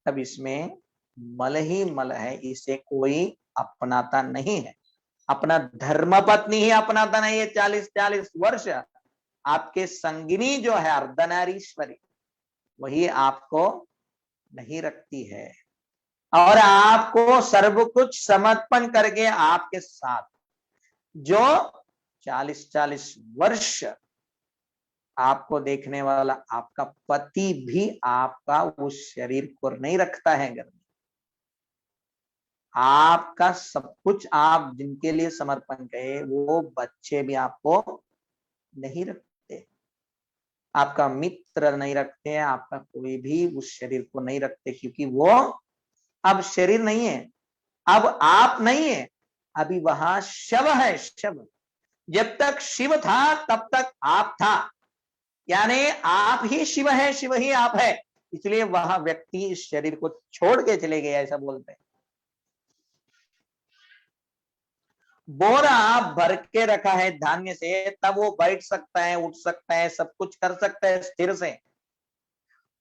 तब इसमें मल ही मल है, इसे कोई अपनाता नहीं है। अपना धर्म पत्नी ही अपनाता नहीं है। 40-40 वर्ष आपके संगिनी जो है अर्धनारीश्वरी, वही आपको नहीं रखती है। और आपको सर्व कुछ समर्पण करके आपके साथ जो 40-40 वर्ष आपको देखने वाला आपका पति भी आपका उस शरीर को नहीं रखता है घर में। आपका सब कुछ आप जिनके लिए समर्पण करें वो बच्चे भी आपको नहीं रखते, आपका मित्र नहीं रखते, आपका कोई भी उस शरीर को नहीं रखते, क्योंकि वो अब शरीर नहीं है, अब आप नहीं है, अभी वहां शव है। शव, जब तक शिव था तब तक आप था, यानी आप ही शिव है, शिव ही आप है, इसलिए वह व्यक्ति इस शरीर को छोड़ के चले गए, ऐसा बोलते हैं। बोरा भर के रखा है धान्य से, तब वो बैठ सकता है, उठ सकता है, सब कुछ कर सकता है स्थिर से,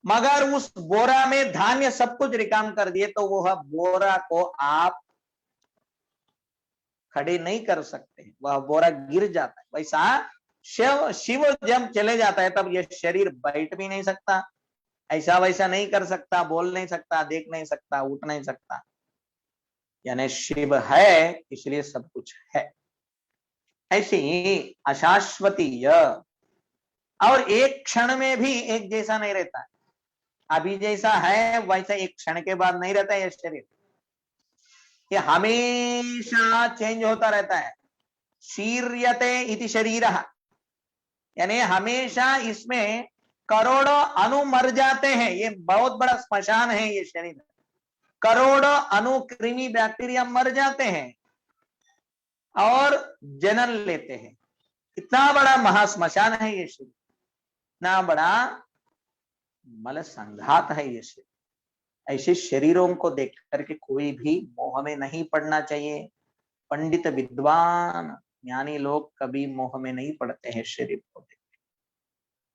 मगर उस बोरा में धान्य सब कुछ रिकाम कर दिए तो वह बोरा को आप खड़े नहीं कर सकते, वह बोरा गिर जाता है। वैसा शिव जब चले जाता है तब यह शरीर बैठ भी नहीं सकता, ऐसा वैसा नहीं कर सकता, बोल नहीं सकता, देख नहीं सकता, उठ नहीं सकता, यानी शिव है इसलिए सब कुछ है। ऐसी अशाश्वतीय, और एक क्षण में भी एक जैसा नहीं रहता है, अभी जैसा है वैसा एक क्षण के बाद नहीं रहता है यह शरीर, ये हमेशा चेंज होता रहता है। शीर्यते इति शरीरः, यानी हमेशा इसमें करोड़ों अणु मर जाते हैं, ये बहुत बड़ा स्मशान है ये शरीर, करोड़ों अणु कृमि बैक्टीरिया मर जाते हैं और जन्म लेते हैं। इतना बड़ा महाश्मशान है ये शरीर, इतना बड़ा मल संघात है ये शरीर। ऐसे शरीरों को देख करके कोई भी मोह में नहीं पड़ना चाहिए। पंडित विद्वान ज्ञानी लोग कभी मोह में नहीं पड़ते हैं शरीर को देख,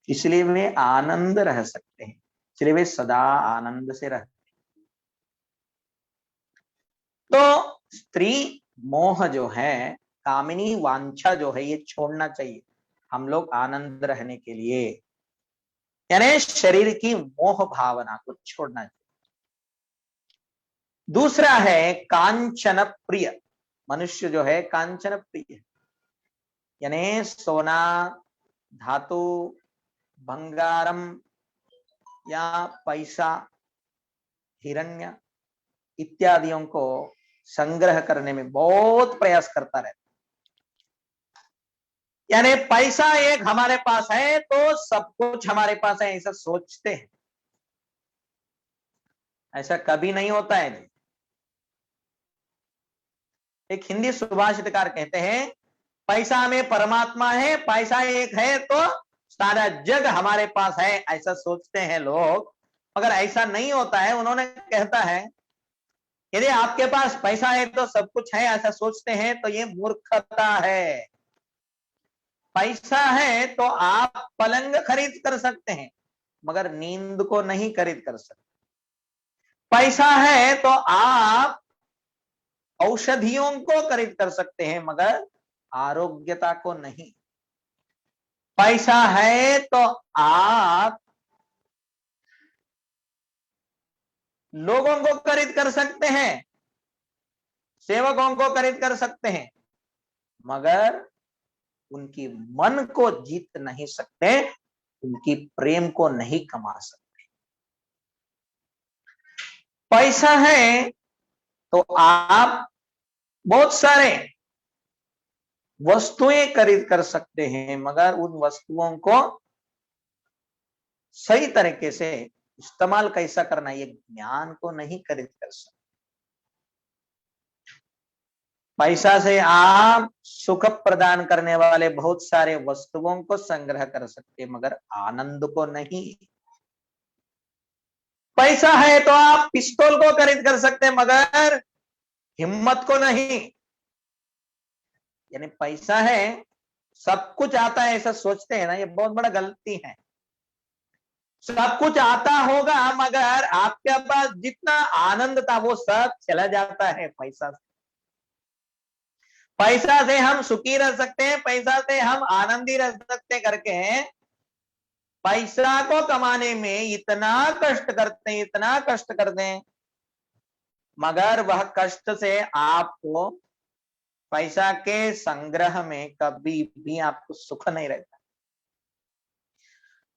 इसलिए वे आनंद रह सकते हैं, इसलिए वे सदा आनंद से रहते हैं। तो स्त्री मोह जो है, कामिनी वांछा जो है, ये छोड़ना चाहिए हम लोग आनंद रहने के लिए, यानी शरीर की मोह भावना को छोड़ना चाहिए। दूसरा है कांचन प्रिय, मनुष्य जो है कांचन प्रिय, यानी सोना, धातु, भंगारम या पैसा, हिरण्य इत्यादियों को संग्रह करने में बहुत प्रयास करता रहता, यानी पैसा एक हमारे पास है तो सब कुछ हमारे पास है ऐसा सोचते हैं, ऐसा कभी नहीं होता है जी। एक हिंदी सुभाषितकार कहते हैं, पैसा में परमात्मा है, पैसा एक है तो सारा जग हमारे पास है, ऐसा सोचते हैं लोग, मगर ऐसा नहीं होता है। उन्होंने कहता है यदि आपके पास पैसा है तो सब कुछ है ऐसा सोचते हैं तो ये मूर्खता है। पैसा है तो आप पलंग खरीद कर सकते हैं मगर नींद को नहीं खरीद कर सकते। पैसा है तो आप औषधियों को खरीद कर सकते हैं मगर आरोग्यता को नहीं। पैसा है तो आप लोगों को खरीद कर सकते हैं, सेवकों को खरीद कर सकते हैं, मगर उनकी मन को जीत नहीं सकते, उनकी प्रेम को नहीं कमा सकते। पैसा है तो आप बहुत सारे वस्तुएं खरीद कर सकते हैं मगर उन वस्तुओं को सही तरीके से इस्तेमाल कैसा करना ये ज्ञान को नहीं खरीद कर सकते। पैसा से आप सुख प्रदान करने वाले बहुत सारे वस्तुओं को संग्रह कर सकते मगर आनंद को नहीं। पैसा है तो आप पिस्तौल को खरीद कर सकते मगर हिम्मत को नहीं। यानी पैसा है सब कुछ आता है ऐसा सोचते हैं ना, ये बहुत बड़ा गलती है। सब कुछ आता होगा मगर आपके पास जितना आनंद था वो सब चला जाता है पैसा से। पैसा से हम सुखी रह सकते हैं, पैसा से हम आनंदी रह सकते करके पैसा को कमाने में इतना कष्ट करते हैं, इतना कष्ट करते हैं, मगर वह कष्ट से आपको पैसा के संग्रह में कभी भी आपको सुख नहीं रहता।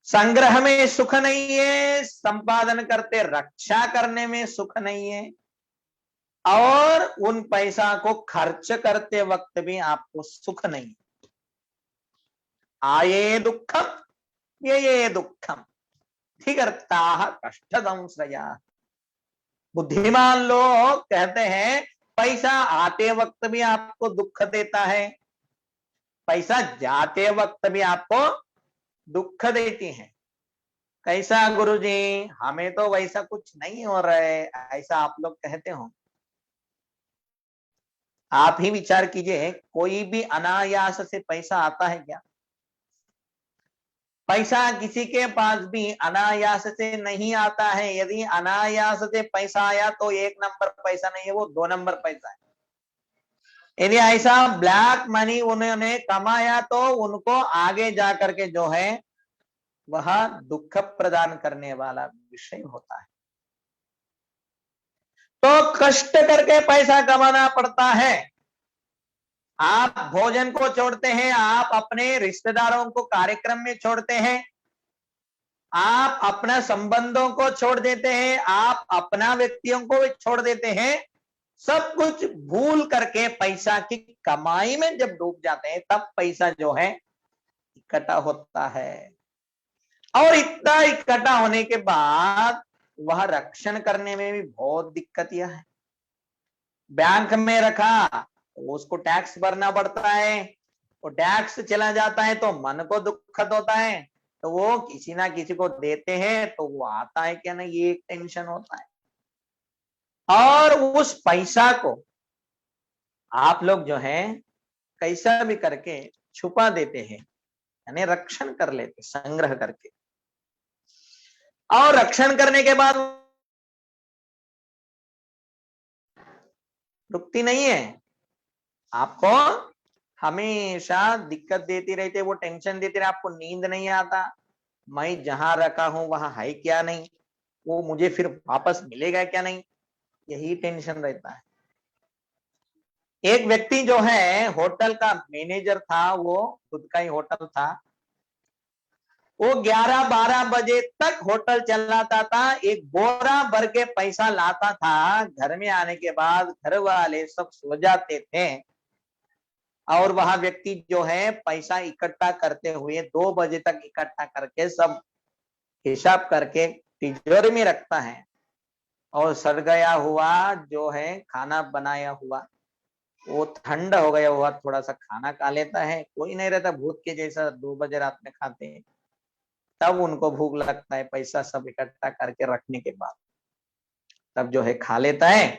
संग्रह में सुख नहीं है, संपादन करते रक्षा करने में सुख नहीं है, और उन पैसा को खर्च करते वक्त भी आपको सुख नहीं। आये दुखम ये दुखम धिकर्ता कष्ट संश्रया। बुद्धिमान लोग कहते हैं पैसा आते वक्त भी आपको दुख देता है, पैसा जाते वक्त भी आपको दुख देती है। कैसा गुरुजी, हमें तो वैसा कुछ नहीं हो रहा है, ऐसा आप लोग कहते हो। आप ही विचार कीजिए, कोई भी अनायास से पैसा आता है क्या? पैसा किसी के पास भी अनायास से नहीं आता है। यदि अनायास से पैसा आया तो 1 नंबर पैसा नहीं है, वो 2 नंबर पैसा है। यदि ऐसा ब्लैक मनी उन्होंने कमाया तो उनको आगे जाकर के जो है वह दुख प्रदान करने वाला विषय होता है। तो कष्ट करके पैसा कमाना पड़ता है। आप भोजन को छोड़ते हैं, आप अपने रिश्तेदारों को कार्यक्रम में छोड़ते हैं, आप अपना संबंधों को छोड़ देते हैं, आप अपना व्यक्तियों को छोड़ देते हैं, सब कुछ भूल करके पैसा की कमाई में जब डूब जाते हैं तब पैसा जो है इकट्ठा होता है। और इतना इकट्ठा होने के बाद वह रक्षण करने में भी बहुत दिक्कतियां है। बैंक में रखा तो उसको टैक्स भरना पड़ता है, वो टैक्स चला जाता है तो मन को दुखद होता है, तो वो किसी ना किसी को देते हैं तो वो आता है क्या नहीं, ये एक टेंशन होता है। और उस पैसा को आप लोग जो है कैसा भी करके छुपा देते हैं, यानी रक्षण कर लेते, संग्रह करके। और रक्षण करने के बाद रुकती नहीं है, आपको हमेशा दिक्कत देती रहती है, वो टेंशन देती रहे, आपको नींद नहीं आता, मैं जहां रखा हूं वहां है क्या नहीं, वो मुझे फिर वापस मिलेगा क्या नहीं, यही टेंशन रहता है। एक व्यक्ति जो है होटल का मैनेजर था, वो खुद का ही होटल था, वो 11-12 बजे तक होटल चलाता था, एक बोरा भर के पैसा लाता था, घर में आने के बाद घर वाले सब सो जाते थे और वह व्यक्ति जो है पैसा इकट्ठा करते हुए 2 बजे तक इकट्ठा करके सब हिसाब करके तिजोरी में रखता है। और सड़ गया हुआ जो है खाना बनाया हुआ, वो ठंडा हो गया हुआ थोड़ा सा खाना खा लेता है, कोई नहीं रहता, भूत के जैसा 2 बजे रात में खाते हैं, तब उनको भूख लगता है, पैसा सब इकट्ठा करके रखने के बाद तब जो है खा लेता है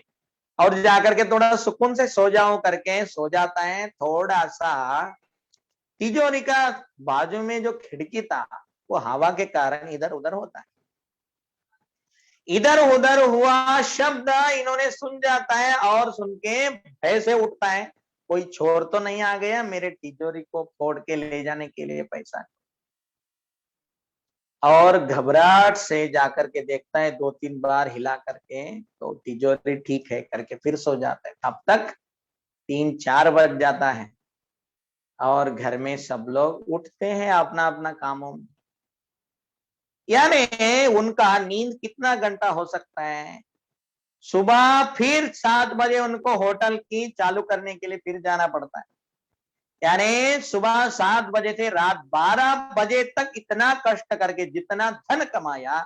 और जाकर के थोड़ा सुकून से सो जाऊं करके सो जाता है। थोड़ा सा तिजोरी का बाजू में जो खिड़की था वो हवा के कारण इधर उधर होता है, इधर उधर हुआ शब्द इन्होंने सुन जाता है और सुन के भय से उठता है, कोई चोर तो नहीं आ गया मेरे तिजोरी को फोड़ के ले जाने के लिए पैसा। और घबराहट से जाकर के देखता है, 2-3 बार हिला करके तो तिजोरी ठीक है करके फिर सो जाता है। तब तक 3-4 बज जाता है और घर में सब लोग उठते हैं अपना अपना कामों में। यानी उनका नींद कितना घंटा हो सकता है, सुबह फिर 7 बजे उनको होटल की चालू करने के लिए फिर जाना पड़ता है। यानी सुबह 7 बजे से रात 12 बजे तक इतना कष्ट करके जितना धन कमाया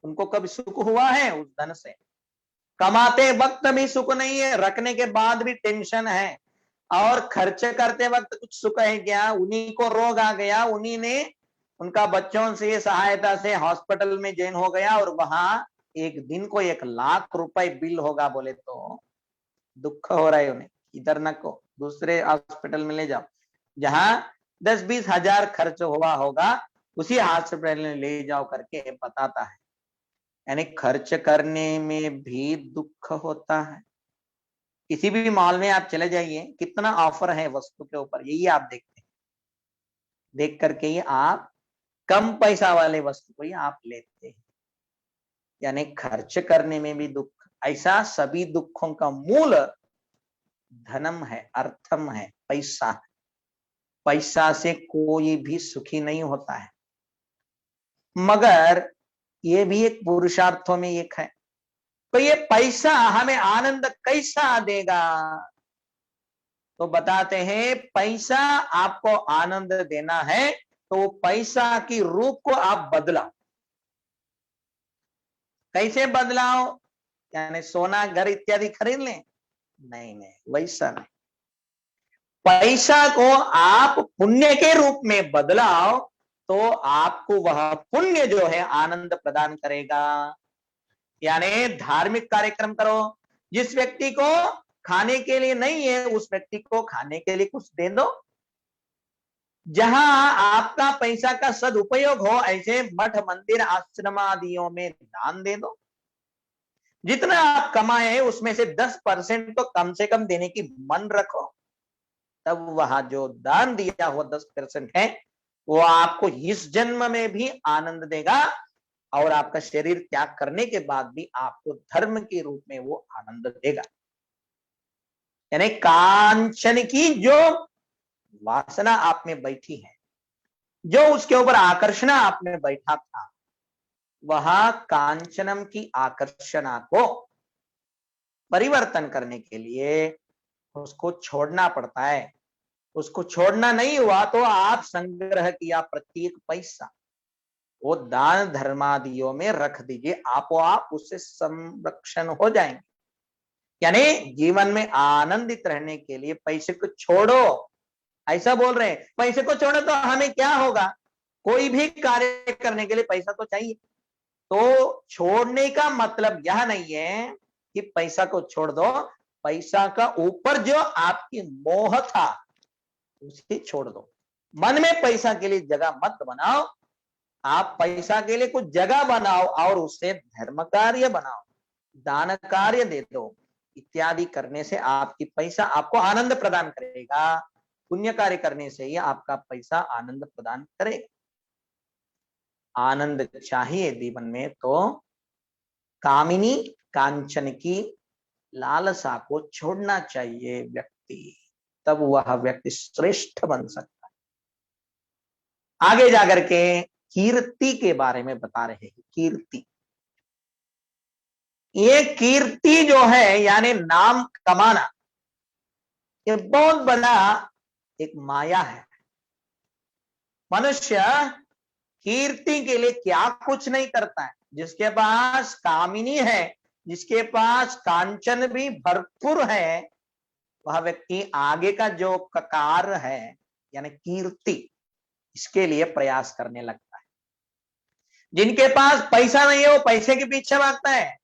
उनको कभी सुख हुआ है? उस धन से कमाते वक्त भी सुख नहीं है, रखने के बाद भी टेंशन है, और खर्च करते वक्त कुछ सुख है क्या? उन्हीं को रोग आ गया, उन्हीं ने उनका बच्चों से सहायता से हॉस्पिटल में जॉइन हो गया और वहां एक दिन को 1 लाख रुपए बिल होगा बोले तो दुख हो रहा है उन्हें। इधर न को दूसरे हॉस्पिटल में ले जाओ, जहां 10-20 हजार खर्च हुआ होगा, उसी हॉस्पिटल में ले जाओ करके बताता है। यानी खर्च करने में भी दुख होता है। किसी भी मॉल में आप चले जाइए, कितना ऑफर है वस्तु के ऊपर, यही आप देखते हैं। देख करके ही आप कम पैसा वाले वस्तु को ही आप लेते हैं। यानी खर्च करने में भी दुख, ऐसा सभी दुखों का मूल धनम है, अर्थम है, पैसा है। पैसा से कोई भी सुखी नहीं होता है, मगर ये भी एक पुरुषार्थों में एक है। तो ये पैसा हमें आनंद कैसा देगा? तो बताते हैं, पैसा आपको आनंद देना है तो पैसा की रूप को आप बदलाओ। कैसे बदलाओ? यानी सोना घर इत्यादि खरीद लें? नहीं, वैसा नहीं। पैसा को आप पुण्य के रूप में बदलाओ तो आपको वह पुण्य जो है आनंद प्रदान करेगा। यानी धार्मिक कार्यक्रम करो, जिस व्यक्ति को खाने के लिए नहीं है उस व्यक्ति को खाने के लिए कुछ दे दो। जहां आपका पैसा का सदुपयोग हो ऐसे मठ मंदिर आश्रम आदियों में दान दे दो। जितना आप कमाए हैं उसमें से 10% तो कम से कम देने की मन रखो, तब वह जो दान दिया हुआ 10% है वो आपको इस जन्म में भी आनंद देगा और आपका शरीर त्याग करने के बाद भी आपको धर्म के रूप में वो आनंद देगा। यानी कांचन की जो वासना आप में बैठी है, जो उसके ऊपर आकर्षण आप में बैठा था, वह कांचनम की आकर्षणा को परिवर्तन करने के लिए उसको छोड़ना पड़ता है। उसको छोड़ना नहीं हुआ तो आप संग्रह किया प्रत्येक पैसा वो दान धर्मादियों में रख दीजिए, आप उससे संरक्षण हो जाएंगे। यानी जीवन में आनंदित रहने के लिए पैसे को छोड़ो, ऐसा बोल रहे हैं। पैसे को छोड़ो तो हमें क्या होगा? कोई भी कार्य करने के लिए पैसा तो चाहिए। तो छोड़ने का मतलब यह नहीं है कि पैसा को छोड़ दो, पैसा का ऊपर जो आपकी मोह था उसे छोड़ दो। मन में पैसा के लिए जगह मत बनाओ, आप पैसा के लिए कुछ जगह बनाओ और उससे धर्म कार्य बनाओ, दान कार्य दे दो। इत्यादि करने से आपकी पैसा आपको आनंद प्रदान करेगा। पुण्य कार्य करने से ही आपका पैसा आनंद प्रदान करेगा। आनंद चाहिए जीवन में तो कामिनी कांचन की लालसा को छोड़ना चाहिए व्यक्ति, तब वह व्यक्ति श्रेष्ठ बन सकता है। आगे जाकर के कीर्ति के बारे में बता रहे हैं। कीर्ति, ये कीर्ति जो है यानी नाम कमाना, ये बहुत बड़ा एक माया है। मनुष्य कीर्ति के लिए क्या कुछ नहीं करता है। जिसके पास कामिनी है, जिसके पास कांचन भी भरपूर है, वह व्यक्ति आगे का जो कार्य है यानी कीर्ति, इसके लिए प्रयास करने लगता है। जिनके पास पैसा नहीं है वो पैसे के पीछे भागता है,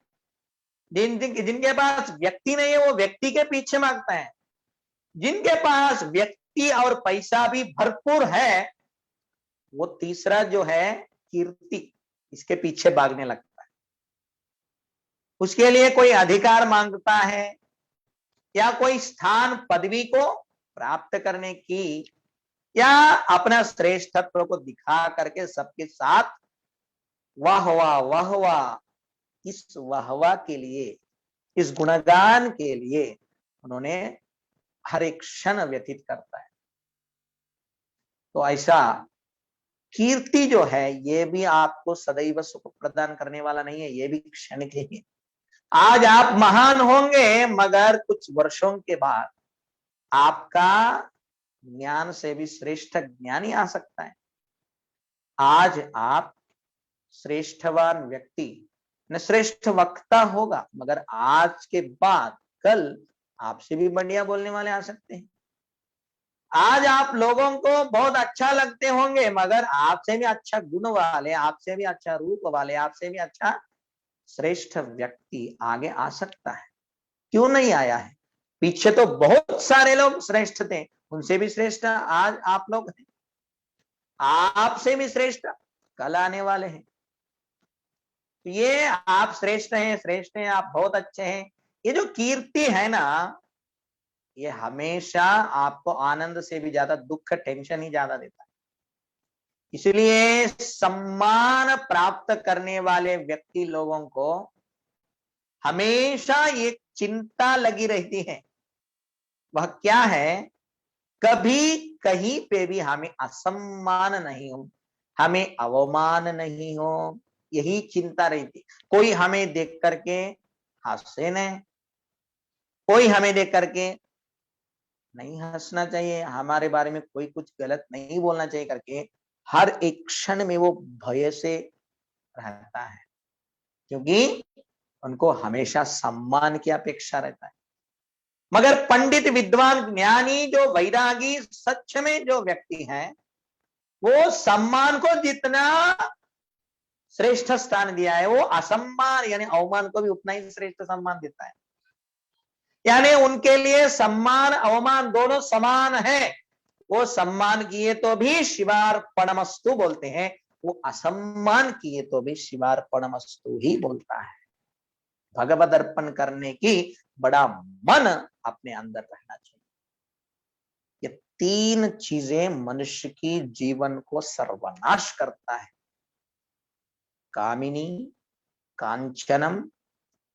जिनके पास व्यक्ति नहीं है वो व्यक्ति के पीछे भागता है, जिनके पास व्यक्ति और पैसा भी भरपूर है वो तीसरा जो है कीर्ति, इसके पीछे भागने लगता है। उसके लिए कोई अधिकार मांगता है या कोई स्थान पदवी को प्राप्त करने की, या अपना श्रेष्ठत्व को दिखा करके सबके साथ वाह, इस वाहवा के लिए, इस गुणगान के लिए उन्होंने हर एक क्षण व्यतीत करता है। तो ऐसा कीर्ति जो है ये भी आपको सदैव सुख प्रदान करने वाला नहीं है, ये भी क्षणिक है। आज आप महान होंगे मगर कुछ वर्षों के बाद आपका ज्ञान से भी श्रेष्ठ ज्ञानी आ सकता है। आज आप श्रेष्ठवान व्यक्ति न श्रेष्ठ वक्ता होगा, मगर आज के बाद कल आपसे भी बढ़िया बोलने वाले आ सकते हैं। आज आप लोगों को बहुत अच्छा लगते होंगे मगर आपसे भी अच्छा गुण वाले, आपसे भी अच्छा रूप वाले, आपसे भी अच्छा श्रेष्ठ व्यक्ति आगे आ सकता है। क्यों नहीं आया है? पीछे तो बहुत सारे लोग श्रेष्ठ थे, उनसे भी श्रेष्ठ आज आप लोग हैं, आपसे भी श्रेष्ठ कल आने वाले हैं। ये आप श्रेष्ठ हैं, आप बहुत अच्छे हैं, ये जो कीर्ति है ना, ये हमेशा आपको आनंद से भी ज्यादा दुख, टेंशन ही ज्यादा देता है। इसलिए सम्मान प्राप्त करने वाले व्यक्ति लोगों को हमेशा एक चिंता लगी रहती है। वह क्या है? कभी कहीं पे भी हमें असम्मान नहीं हो, हमें अवमान नहीं हो, यही चिंता रहती। कोई हमें देख करके हंसे न, कोई हमें देख करके नहीं हंसना चाहिए, हमारे बारे में कोई कुछ गलत नहीं बोलना चाहिए करके हर एक क्षण में वो भय से रहता है, क्योंकि उनको हमेशा सम्मान की अपेक्षा रहता है। मगर पंडित, विद्वान, ज्ञानी, जो वैरागी, सच में जो व्यक्ति है, वो सम्मान को जितना श्रेष्ठ स्थान दिया है, वो असम्मान यानी अवमान को भी उतना ही श्रेष्ठ सम्मान देता है। यानी उनके लिए सम्मान अवमान दोनों समान है। वो सम्मान किए तो भी शिवार्पणमस्तु बोलते हैं, वो असम्मान किए तो भी शिवार्पणमस्तु ही बोलता है। भगवद अर्पण करने की बड़ा मन अपने अंदर रहना चाहिए। ये तीन चीजें मनुष्य की जीवन को सर्वनाश करता है। कामिनी, कांचनम,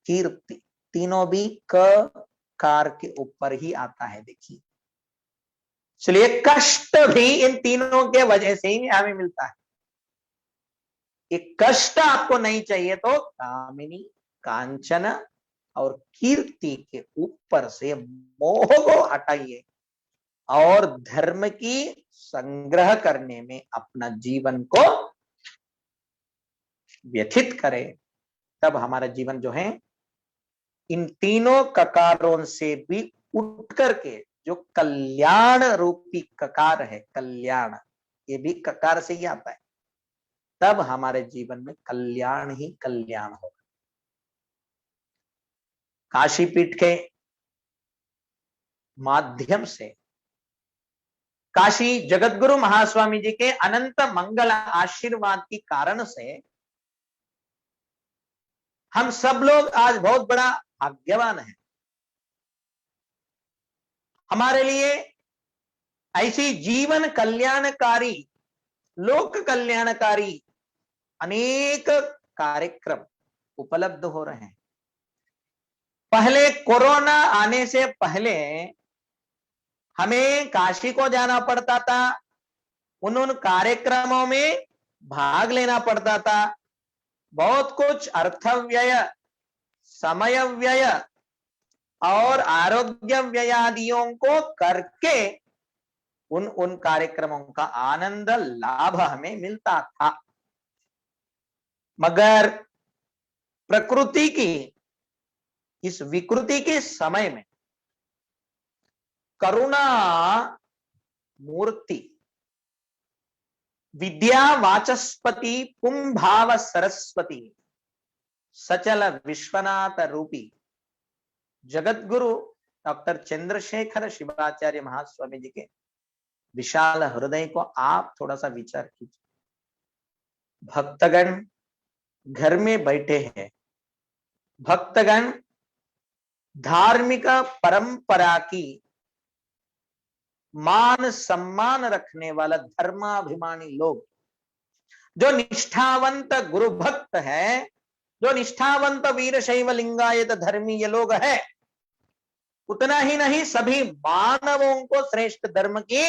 कीर्ति, तीनों भी कार के ऊपर ही आता है। देखिए, इसलिए कष्ट भी इन तीनों के वजह से ही हमें मिलता है। एक कष्ट आपको नहीं चाहिए तो कामिनी, कांचन और कीर्ति के ऊपर से मोह को हटाइए और धर्म की संग्रह करने में अपना जीवन को व्यथित करें। तब हमारा जीवन जो है इन तीनों ककारों से भी उठ करके, जो कल्याण रूपी ककार है, कल्याण ये भी ककार से ही आता है, तब हमारे जीवन में कल्याण ही कल्याण होगा। काशी पीठ के माध्यम से, काशी जगतगुरु महास्वामी जी के अनंत मंगल आशीर्वाद के कारण से हम सब लोग आज बहुत बड़ा भाग्यवान है। हमारे लिए ऐसी जीवन कल्याणकारी, लोक कल्याणकारी अनेक कार्यक्रम उपलब्ध हो रहे हैं। पहले कोरोना आने से पहले हमें काशी को जाना पड़ता था, उन कार्यक्रमों में भाग लेना पड़ता था, बहुत कुछ अर्थ व्यय, समय व्यय और आरोग्य व्ययादियों को करके उन कार्यक्रमों का आनंद लाभ हमें मिलता था। मगर प्रकृति की इस विकृति के समय में करुणा मूर्ति, विद्या वाचस्पति, पुंभाव सरस्वती, सचल विश्वनाथ रूपी जगतगुरु डॉक्टर चंद्रशेखर शिवाचार्य महास्वामी जी के विशाल हृदय को आप थोड़ा सा विचार कीजिए। भक्तगण घर में बैठे हैं, भक्तगण धार्मिक परंपरा की मान सम्मान रखने वाला धर्माभिमानी लोग, जो निष्ठावंत गुरु भक्त है, जो निष्ठावंत वीरशैव लिंगायत धर्मीय लोग है, उतना ही नहीं सभी मानवों को श्रेष्ठ धर्म की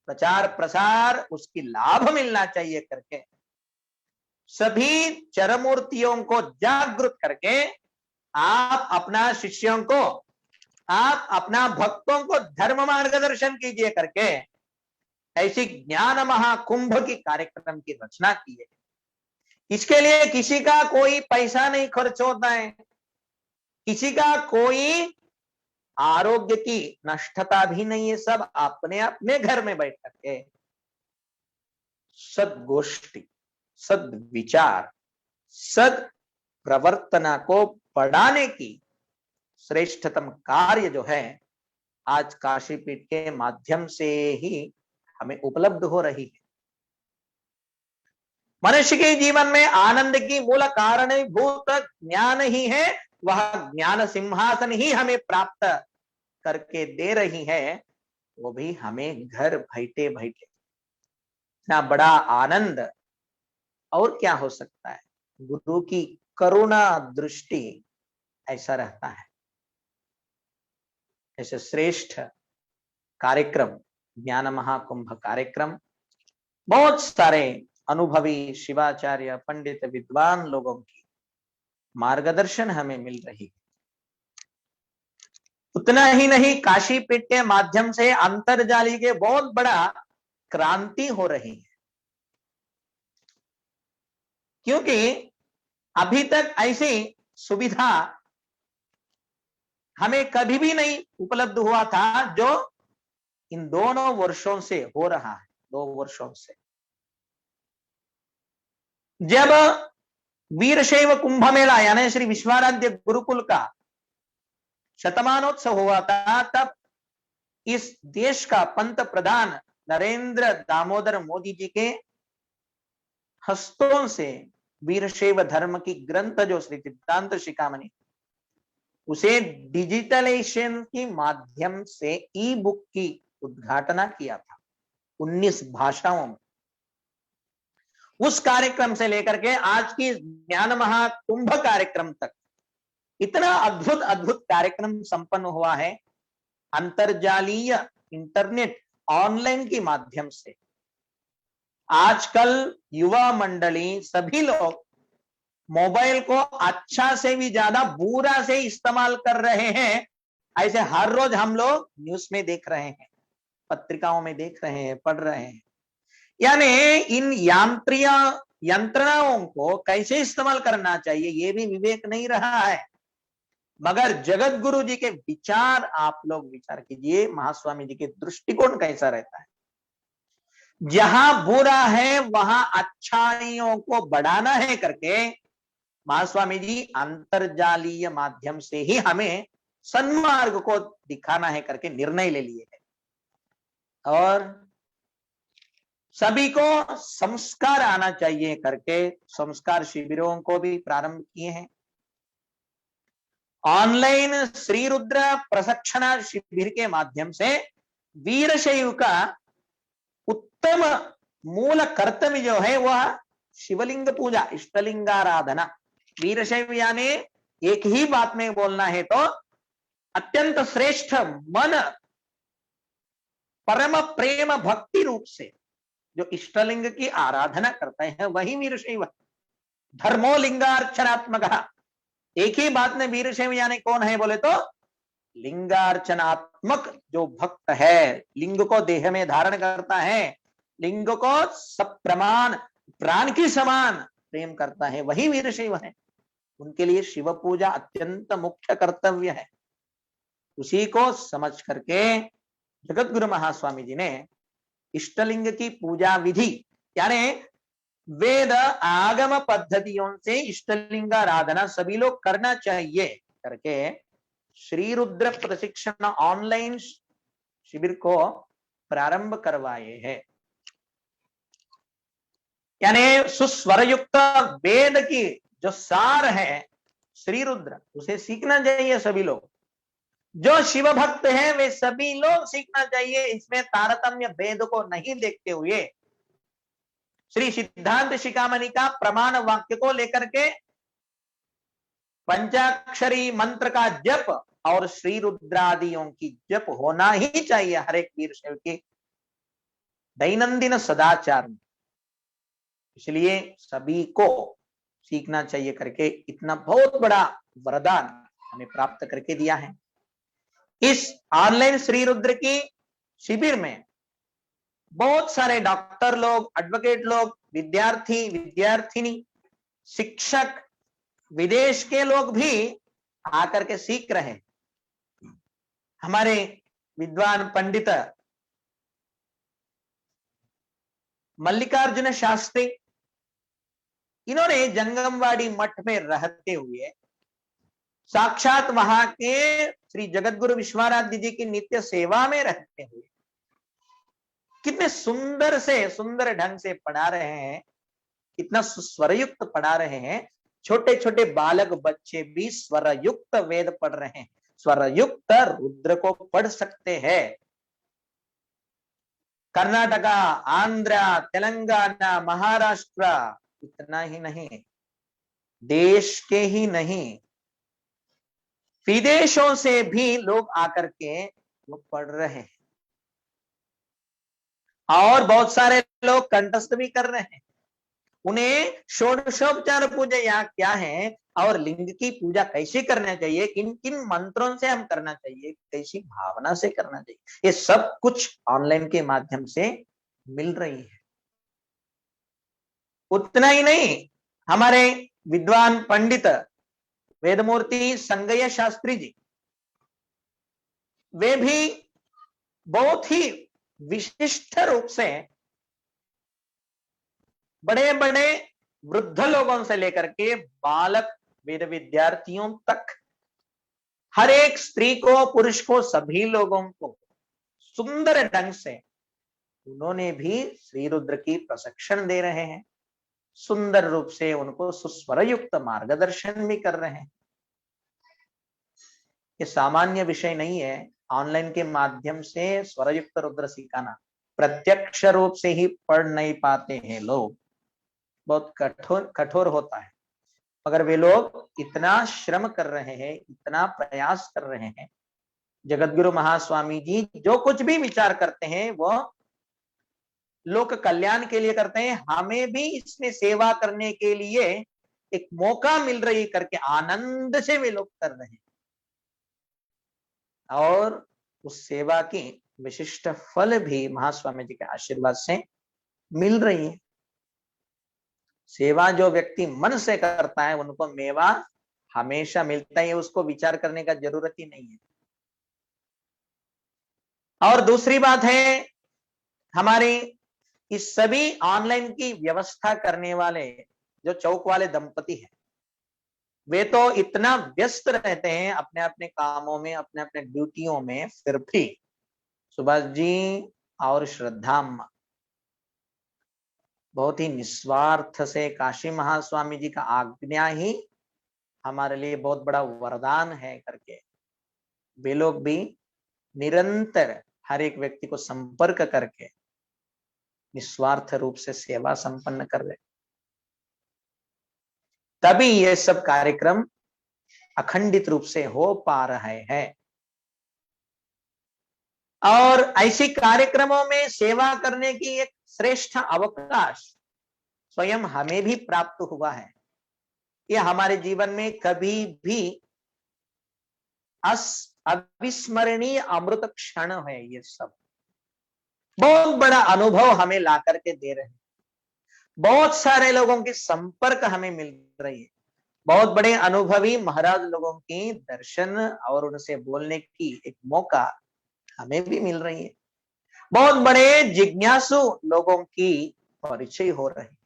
प्रचार प्रसार उसकी लाभ मिलना चाहिए करके सभी चरमूर्तियों को जागृत करके आप अपना शिष्यों को, आप अपना भक्तों को धर्म मार्गदर्शन कीजिए करके ऐसी ज्ञान महाकुंभ की कार्यक्रम की रचना की है। इसके लिए किसी का कोई पैसा नहीं खर्च होता है, किसी का कोई आरोग्य की नष्टता भी नहीं है। सब अपने अपने घर में बैठ करके सदगोष्ठी, सद्विचार, सद प्रवर्तना को बढ़ाने की श्रेष्ठतम कार्य जो है आज काशी पीठ के माध्यम से ही हमें उपलब्ध हो रही है। मनुष्य के जीवन में आनंद की मूल कारणीभूत ज्ञान ही है, वह ज्ञान सिंहासन ही हमें प्राप्त करके दे रही है, वो भी हमें घर बैठे बैठे। इतना बड़ा आनंद और क्या हो सकता है। गुरु की करुणा दृष्टि ऐसा रहता है। ऐसे श्रेष्ठ कार्यक्रम, ज्ञान महाकुंभ कार्यक्रम, बहुत सारे अनुभवी शिवाचार्य, पंडित, विद्वान लोगों की मार्गदर्शन हमें मिल रही है। उतना ही नहीं, काशी पीठ के माध्यम से अंतर्जाली के बहुत बड़ा क्रांति हो रही है, क्योंकि अभी तक ऐसी सुविधा हमें कभी भी नहीं उपलब्ध हुआ था जो इन दोनों वर्षों से हो रहा है। 2 वर्षों से जब वीरशैव कुंभ मेला यानी श्री विश्वाराध्य गुरुकुल का शतमानोत्सव हुआ था, तब इस देश का पंत प्रधान नरेंद्र दामोदर मोदी जी के हस्तों से वीरशैव धर्म की ग्रंथ जो श्री सिद्धांत शिखामणि, उसे डिजिटलाइजेशन के माध्यम से ई बुक की उद्घाटना किया था 19 भाषाओं में। उस कार्यक्रम से लेकर के आज की ज्ञान महाकुंभ कार्यक्रम तक इतना अद्भुत अद्भुत कार्यक्रम संपन्न हुआ है। अंतर्जालीय इंटरनेट ऑनलाइन के माध्यम से आजकल युवा मंडली सभी लोग मोबाइल को अच्छा से भी ज्यादा बुरा से इस्तेमाल कर रहे हैं। ऐसे हर रोज हम लोग न्यूज में देख रहे हैं, पत्रिकाओं में देख रहे हैं, पढ़ रहे हैं। यानी इन यंत्रणाओं को कैसे इस्तेमाल करना चाहिए ये भी विवेक नहीं रहा है। मगर जगत गुरु जी के विचार आप लोग विचार कीजिए, महास्वामी जी के दृष्टिकोण कैसा रहता है। जहां बुरा है वहां अच्छाइयों को बढ़ाना है करके महास्वामी जी अंतर्जालीय माध्यम से ही हमें सन्मार्ग को दिखाना है करके निर्णय ले लिए है। और सभी को संस्कार आना चाहिए करके संस्कार शिविरों को भी प्रारंभ किए हैं। ऑनलाइन श्री रुद्र प्रशिक्षण शिविर के माध्यम से वीरशैव का उत्तम मूल कर्तव्य जो है वह शिवलिंग पूजा, इष्टलिंगाराधना। वीरशैव यानी एक ही बात में बोलना है तो अत्यंत श्रेष्ठ मन परम प्रेम भक्ति रूप से जो इष्टलिंग की आराधना करते हैं वही वीरशैव। धर्मो लिंगार्चनात्मक, एक ही बात में वीरशैव यानी कौन है बोले तो लिंगार्चनात्मक जो भक्त है, लिंग को देह में धारण करता है, लिंग को सब प्रमाण प्राण की समान प्रेम करता है, वही वीरशैव है। उनके लिए शिव पूजा अत्यंत मुख्य कर्तव्य है। उसी को समझ करके जगत गुरु महास्वामी जी ने इष्टलिंग की पूजा विधि यानी वेद आगम पद्धतियों से इष्टलिंग आराधना सभी लोग करना चाहिए करके श्री रुद्र प्रशिक्षण ऑनलाइन शिविर को प्रारंभ करवाए हैं। यानी सुस्वरयुक्त वेद की जो सार है श्री रुद्र, उसे सीखना चाहिए सभी लोग। जो शिव भक्त हैं वे सभी लोग सीखना चाहिए। इसमें तारतम्य भेद को नहीं देखते हुए श्री सिद्धांत शिखामणि का प्रमाण वाक्य को लेकर के पंचाक्षरी मंत्र का जप और श्री रुद्रादियों की जप होना ही चाहिए हर एक वीरशैव के दैनंदिन सदाचार में। इसलिए सभी को सीखना चाहिए करके इतना बहुत बड़ा वरदान हमें प्राप्त करके दिया है। इस ऑनलाइन श्री रुद्र की शिविर में बहुत सारे डॉक्टर लोग, एडवोकेट लोग, विद्यार्थी, विद्यार्थिनी, शिक्षक, विदेश के लोग भी आकर के सीख रहे हैं। हमारे विद्वान पंडित मल्लिकार्जुन शास्त्री, इन्होंने जंगमवाड़ी मठ में रहते हुए साक्षात वहां के श्री जगतगुरु विश्वाराध्य जी की नित्य सेवा में रहते हुए कितने सुंदर ढंग से पढ़ा रहे हैं, कितना स्वरयुक्त पढ़ा रहे हैं। छोटे छोटे बालक बच्चे भी स्वरयुक्त वेद पढ़ रहे हैं। स्वरयुक्त रुद्र को पढ़ सकते हैं। कर्नाटका, आंध्र, तेलंगाना, महाराष्ट्र, इतना ही नहीं, देश के ही नहीं, विदेशों से भी लोग आकर के वो पढ़ रहे हैं और बहुत सारे लोग कंठस्थ भी कर रहे हैं। उन्हें षोडशोपचार पूजा यहाँ क्या है और लिंग की पूजा कैसे करना चाहिए, किन किन मंत्रों से हम करना चाहिए, कैसी भावना से करना चाहिए, ये सब कुछ ऑनलाइन के माध्यम से मिल रही है। उतना ही नहीं, हमारे विद्वान पंडित वेदमूर्ति संगय शास्त्री जी, वे भी बहुत ही विशिष्ट रूप से बड़े बड़े वृद्ध लोगों से लेकर के बालक वेद विद्यार्थियों तक, हर एक स्त्री को, पुरुष को, सभी लोगों को सुंदर ढंग से उन्होंने भी श्री रुद्र की प्रशिक्षण दे रहे हैं। सुंदर रूप से उनको सुस्वर युक्त मार्गदर्शन भी कर रहे हैं। ये सामान्य विषय नहीं है। ऑनलाइन के माध्यम से स्वरयुक्त रुद्र सिखाना, प्रत्यक्ष रूप से ही पढ़ नहीं पाते हैं लोग, बहुत कठोर होता है, मगर वे लोग इतना श्रम कर रहे हैं, इतना प्रयास कर रहे हैं। जगतगुरु महास्वामी जी जो कुछ भी विचार करते हैं वो लोक कल्याण के लिए करते हैं। हमें भी इसमें सेवा करने के लिए एक मौका मिल रही करके आनंद से वे लोग कर रहे हैं और उस सेवा की विशिष्ट फल भी महास्वामी जी के आशीर्वाद से मिल रही है। सेवा जो व्यक्ति मन से करता है उनको मेवा हमेशा मिलता है, उसको विचार करने का जरूरत ही नहीं है। और दूसरी बात है, हमारे इस सभी ऑनलाइन की व्यवस्था करने वाले जो चौक वाले दंपति हैं, वे तो इतना व्यस्त रहते हैं अपने अपने कामों में, अपने अपने ड्यूटियों में, फिर भी सुभाष जी और श्रद्धा अम्मा बहुत ही निस्वार्थ से, काशी महास्वामी जी का आज्ञा ही हमारे लिए बहुत बड़ा वरदान है करके वे लोग भी निरंतर हर एक व्यक्ति को संपर्क करके निस्वार्थ रूप से सेवा संपन्न कर रहे, तभी ये सब कार्यक्रम अखंडित रूप से हो पा रहे हैं। और ऐसी कार्यक्रमों में सेवा करने की एक श्रेष्ठ अवकाश स्वयं हमें भी प्राप्त हुआ है। ये हमारे जीवन में कभी भी अविस्मरणीय अमृत क्षण है। ये सब बहुत बड़ा अनुभव हमें ला करके दे रहे हैं। बहुत सारे लोगों के संपर्क हमें मिल रही है। बहुत बड़े अनुभवी महाराज लोगों की दर्शन और उनसे बोलने की एक मौका हमें भी मिल रही है। बहुत बड़े जिज्ञासु लोगों की परिचय हो रही है।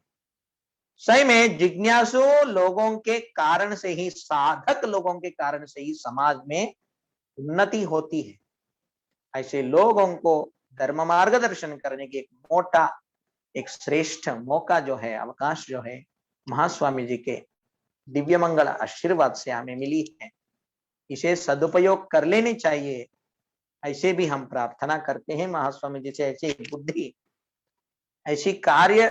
सही में जिज्ञासु लोगों के कारण से ही, साधक लोगों के कारण से ही समाज में उन्नति होती है। ऐसे लोगों को धर्म मार्गदर्शन करने की एक मोटा, एक श्रेष्ठ मौका जो है, अवकाश जो है, महास्वामी जी के दिव्य मंगल आशीर्वाद से हमें मिली है। इसे सदुपयोग कर लेनी चाहिए, ऐसे भी हम प्रार्थना करते हैं महास्वामी जी से। ऐसी बुद्धि, ऐसी कार्य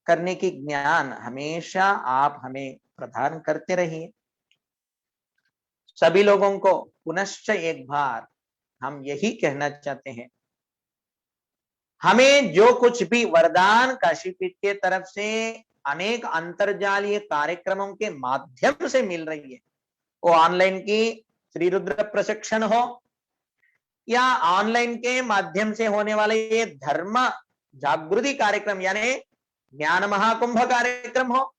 करने की ज्ञान हमेशा आप हमें प्रदान करते रहिए। सभी लोगों को पुनश्च एक बार हम यही कहना चाहते हैं, हमें जो कुछ भी वरदान काशीपीठ के तरफ से अनेक अंतर्जालीय कार्यक्रमों के माध्यम से मिल रही है, वो ऑनलाइन की श्री रुद्र प्रशिक्षण हो या ऑनलाइन के माध्यम से होने वाले ये धर्म जागृति कार्यक्रम यानी ज्ञान महाकुंभ कार्यक्रम हो,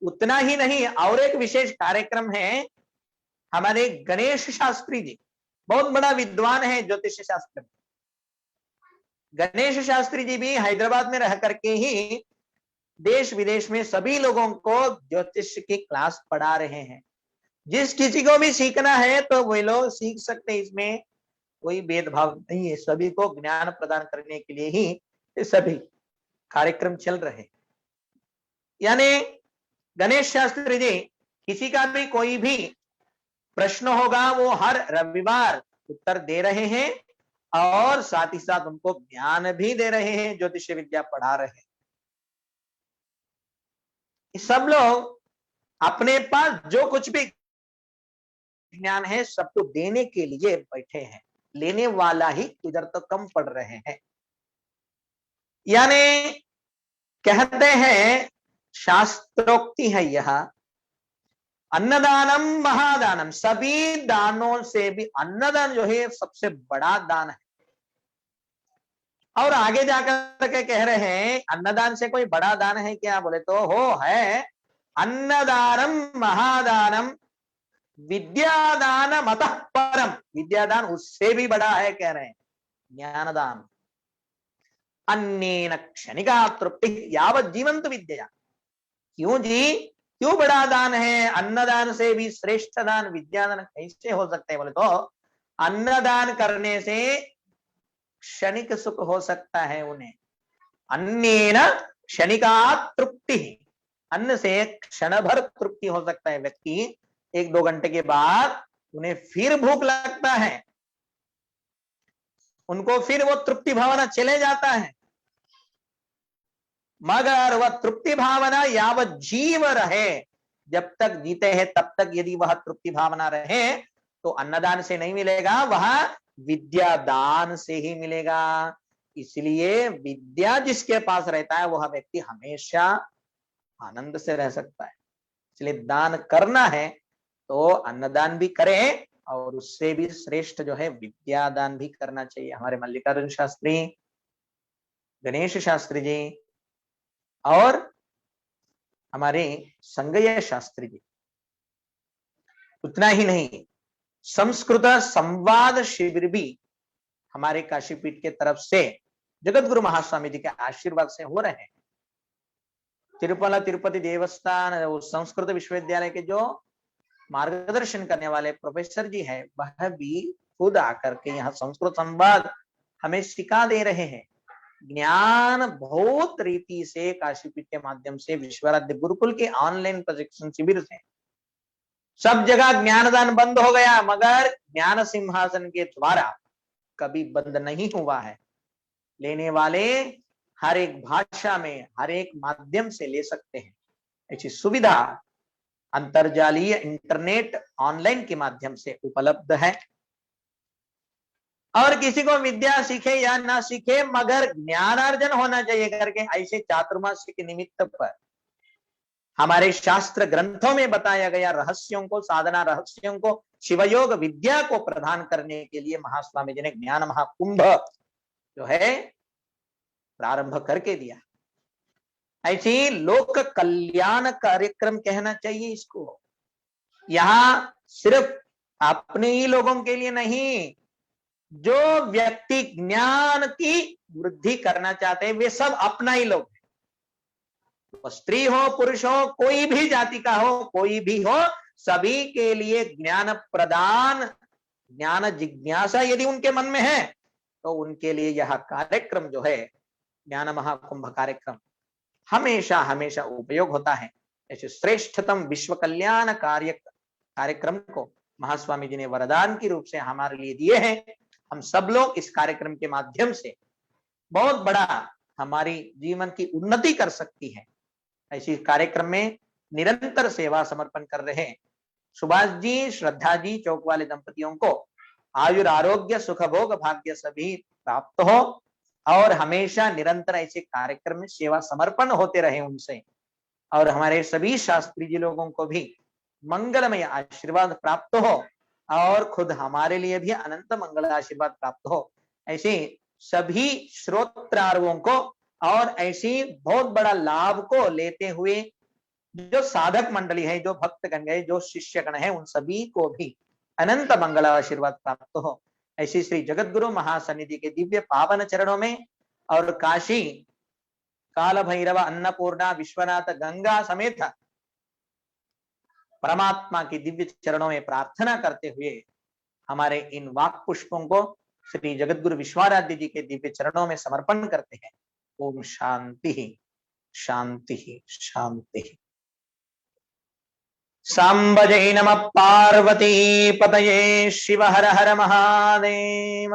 उतना ही नहीं और एक विशेष कार्यक्रम है। हमारे गणेश शास्त्री जी बहुत बड़ा विद्वान है ज्योतिष शास्त्र में। गणेश शास्त्री जी भी हैदराबाद में रह करके ही देश विदेश में सभी लोगों को ज्योतिष की क्लास पढ़ा रहे हैं। जिस किसी को भी सीखना है तो वे लोग सीख सकते हैं, इसमें कोई भेदभाव नहीं है। सभी को ज्ञान प्रदान करने के लिए ही ये सभी कार्यक्रम चल रहे। यानी गणेश शास्त्री जी किसी का भी कोई भी प्रश्न होगा वो हर रविवार उत्तर दे रहे हैं और साथ ही साथ उनको ज्ञान भी दे रहे हैं, ज्योतिष विद्या पढ़ा रहे हैं। सब लोग अपने पास जो कुछ भी ज्ञान है सबको देने के लिए बैठे हैं, लेने वाला ही इधर तो कम पड़ रहे हैं। यानी कहते हैं, शास्त्रोक्ति है यह, अन्नदानम महादानम, सभी दानों से भी अन्नदान जो है सबसे बड़ा दान है। और आगे जाकर के कह रहे हैं अन्नदान से कोई बड़ा दान है क्या, बोले तो हो है, अन्नदानम महादानम विद्यादान मतः परम, विद्यादान उससे भी बड़ा है कह रहे हैं ज्ञानदान। अन्नेन क्षणिका तृप्ति यावत जीवंत विद्या, क्यों जी, क्यों बड़ा दान है, अन्नदान से भी श्रेष्ठ दान विद्यादान कैसे हो सकते हैं, बोले तो अन्नदान करने से क्षणिक सुख हो सकता है उन्हें, अन्नेन क्षणिका तृप्ति, अन्न से क्षण भर तृप्ति हो सकता है, व्यक्ति 1-2 घंटे के बाद उन्हें फिर भूख लगता है, उनको फिर वो तृप्ति भावना चले जाता है, मगर वह तृप्ति भावना यावत जीव रहे, जब तक जीते हैं तब तक यदि वह तृप्ति भावना रहे तो अन्नदान से नहीं मिलेगा, वह विद्यादान से ही मिलेगा। इसलिए विद्या जिसके पास रहता है वह व्यक्ति हमेशा आनंद से रह सकता है। इसलिए दान करना है तो अन्नदान भी करें और उससे भी श्रेष्ठ जो है विद्यादान भी करना चाहिए। हमारे मल्लिकार्जुन शास्त्री, गणेश शास्त्री जी और हमारे संगय शास्त्री जी, उतना ही नहीं, संस्कृत संवाद शिविर भी हमारे काशीपीठ के तरफ से जगत गुरु महास्वामी जी के आशीर्वाद से हो रहे हैं। तिरुपला तिरुपति देवस्थान संस्कृत विश्वविद्यालय के जो मार्गदर्शन करने वाले प्रोफेसर जी हैं, वह भी खुद आकर के यहाँ संस्कृत संवाद हमें सिखा दे रहे हैं। ज्ञान बहुत रीति से काशीपीठ के माध्यम से विश्वाराध्य गुरुकुल के ऑनलाइन प्रशिक्षण शिविर से सब जगह ज्ञानदान बंद हो गया, मगर ज्ञान सिंहासन के द्वारा कभी बंद नहीं हुआ है। लेने वाले हर एक भाषा में हर एक माध्यम से ले सकते हैं, ऐसी सुविधा अंतर्जालीय इंटरनेट ऑनलाइन के माध्यम से उपलब्ध है। और किसी को विद्या सीखे या ना सीखे मगर ज्ञानार्जन होना चाहिए करके ऐसे चातुर्मास के निमित्त पर हमारे शास्त्र ग्रंथों में बताया गया रहस्यों को, साधना रहस्यों को, शिवयोग विद्या को प्रदान करने के लिए महास्वामी जी ने ज्ञान महाकुंभ जो है प्रारंभ करके दिया। ऐसी लोक कल्याण कार्यक्रम कहना चाहिए इसको। यहां सिर्फ अपने ही लोगों के लिए नहीं, जो व्यक्ति ज्ञान की वृद्धि करना चाहते हैं वे सब अपना ही लोग हैं। स्त्री हो पुरुष हो, कोई भी जाति का हो, कोई भी हो, सभी के लिए ज्ञान प्रदान, ज्ञान जिज्ञासा यदि उनके मन में है तो उनके लिए यह कार्यक्रम जो है ज्ञान महाकुंभ कार्यक्रम हमेशा हमेशा उपयोग होता है। ऐसे श्रेष्ठतम विश्व कल्याण कार्यक्रम को महास्वामी जी ने वरदान के रूप से हमारे लिए दिए हैं। हम सब लोग इस कार्यक्रम के माध्यम से बहुत बड़ा हमारी जीवन की उन्नति कर सकती है। ऐसी कार्यक्रम में निरंतर सेवा समर्पण कर रहे हैं सुभाष जी, श्रद्धा जी, चौक वाले दंपतियों को आयुर आरोग्य सुख भोग भाग्य सभी प्राप्त हो और हमेशा निरंतर ऐसे कार्यक्रम में सेवा समर्पण होते रहे उनसे, और हमारे सभी शास्त्री जी लोगों को भी मंगलमय आशीर्वाद प्राप्त हो और खुद हमारे लिए भी अनंत मंगल आशीर्वाद प्राप्त हो। ऐसे सभी श्रोत्रार्वों को और ऐसी बहुत बड़ा लाभ को लेते हुए जो साधक मंडली है, जो भक्त गण है, जो शिष्यगण है, उन सभी को भी अनंत मंगल आशीर्वाद प्राप्त हो। ऐसी श्री जगत गुरु महासन्निधि के दिव्य पावन चरणों में और काशी काल भैरव अन्नपूर्णा विश्वनाथ गंगा समेत परमात्मा की दिव्य चरणों में प्रार्थना करते हुए हमारे इन वाक पुष्पों को श्री जगत गुरु विश्वाराध्य जी के दिव्य चरणों में समर्पण करते हैं। ओम शांति शांति शांति। सांबजै नमः पार्वती पतये शिव हर हर महादेव।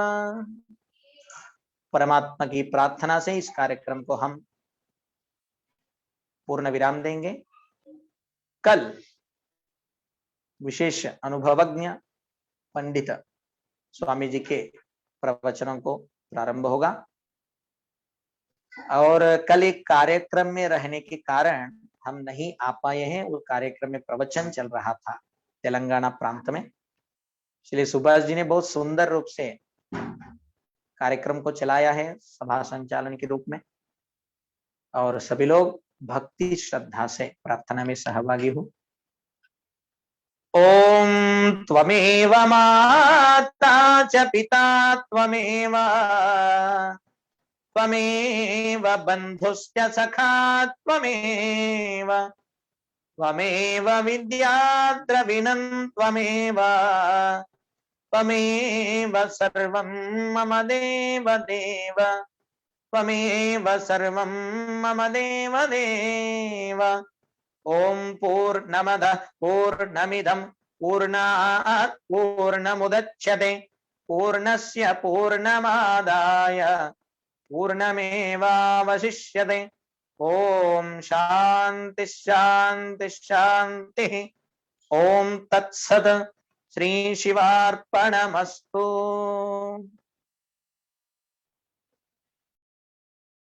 परमात्मा की प्रार्थना से इस कार्यक्रम को हम पूर्ण विराम देंगे। कल विशेष अनुभवज्ञ पंडित स्वामी जी के प्रवचनों को प्रारंभ होगा और कल एक कार्यक्रम में रहने के कारण हम नहीं आ पाए हैं। उस कार्यक्रम में प्रवचन चल रहा था तेलंगाना प्रांत में। इसलिए सुभाष जी ने बहुत सुंदर रूप से कार्यक्रम को चलाया है सभा संचालन के रूप में, और सभी लोग भक्ति श्रद्धा से प्रार्थना में सहभागी हो। ओम त्वमेव माता च पिता त्वमेव त्वमेव बन्धुश्च सखा त्वमेव त्वमेव विद्या द्रविणं त्वमेव त्वमेव सर्वं मम देव देव त्वमेव सर्वं मम देव देव। ओम पूर्णमदः पूर्णमिदं पूर्णात् पूर्णमुदच्यते पूर्णस्य पूर्णमादाय पूर्णमेवावशिष्यते। ओम शांति शांति शांति। ओम तत्सत्। श्री शिवार्पणमस्तु।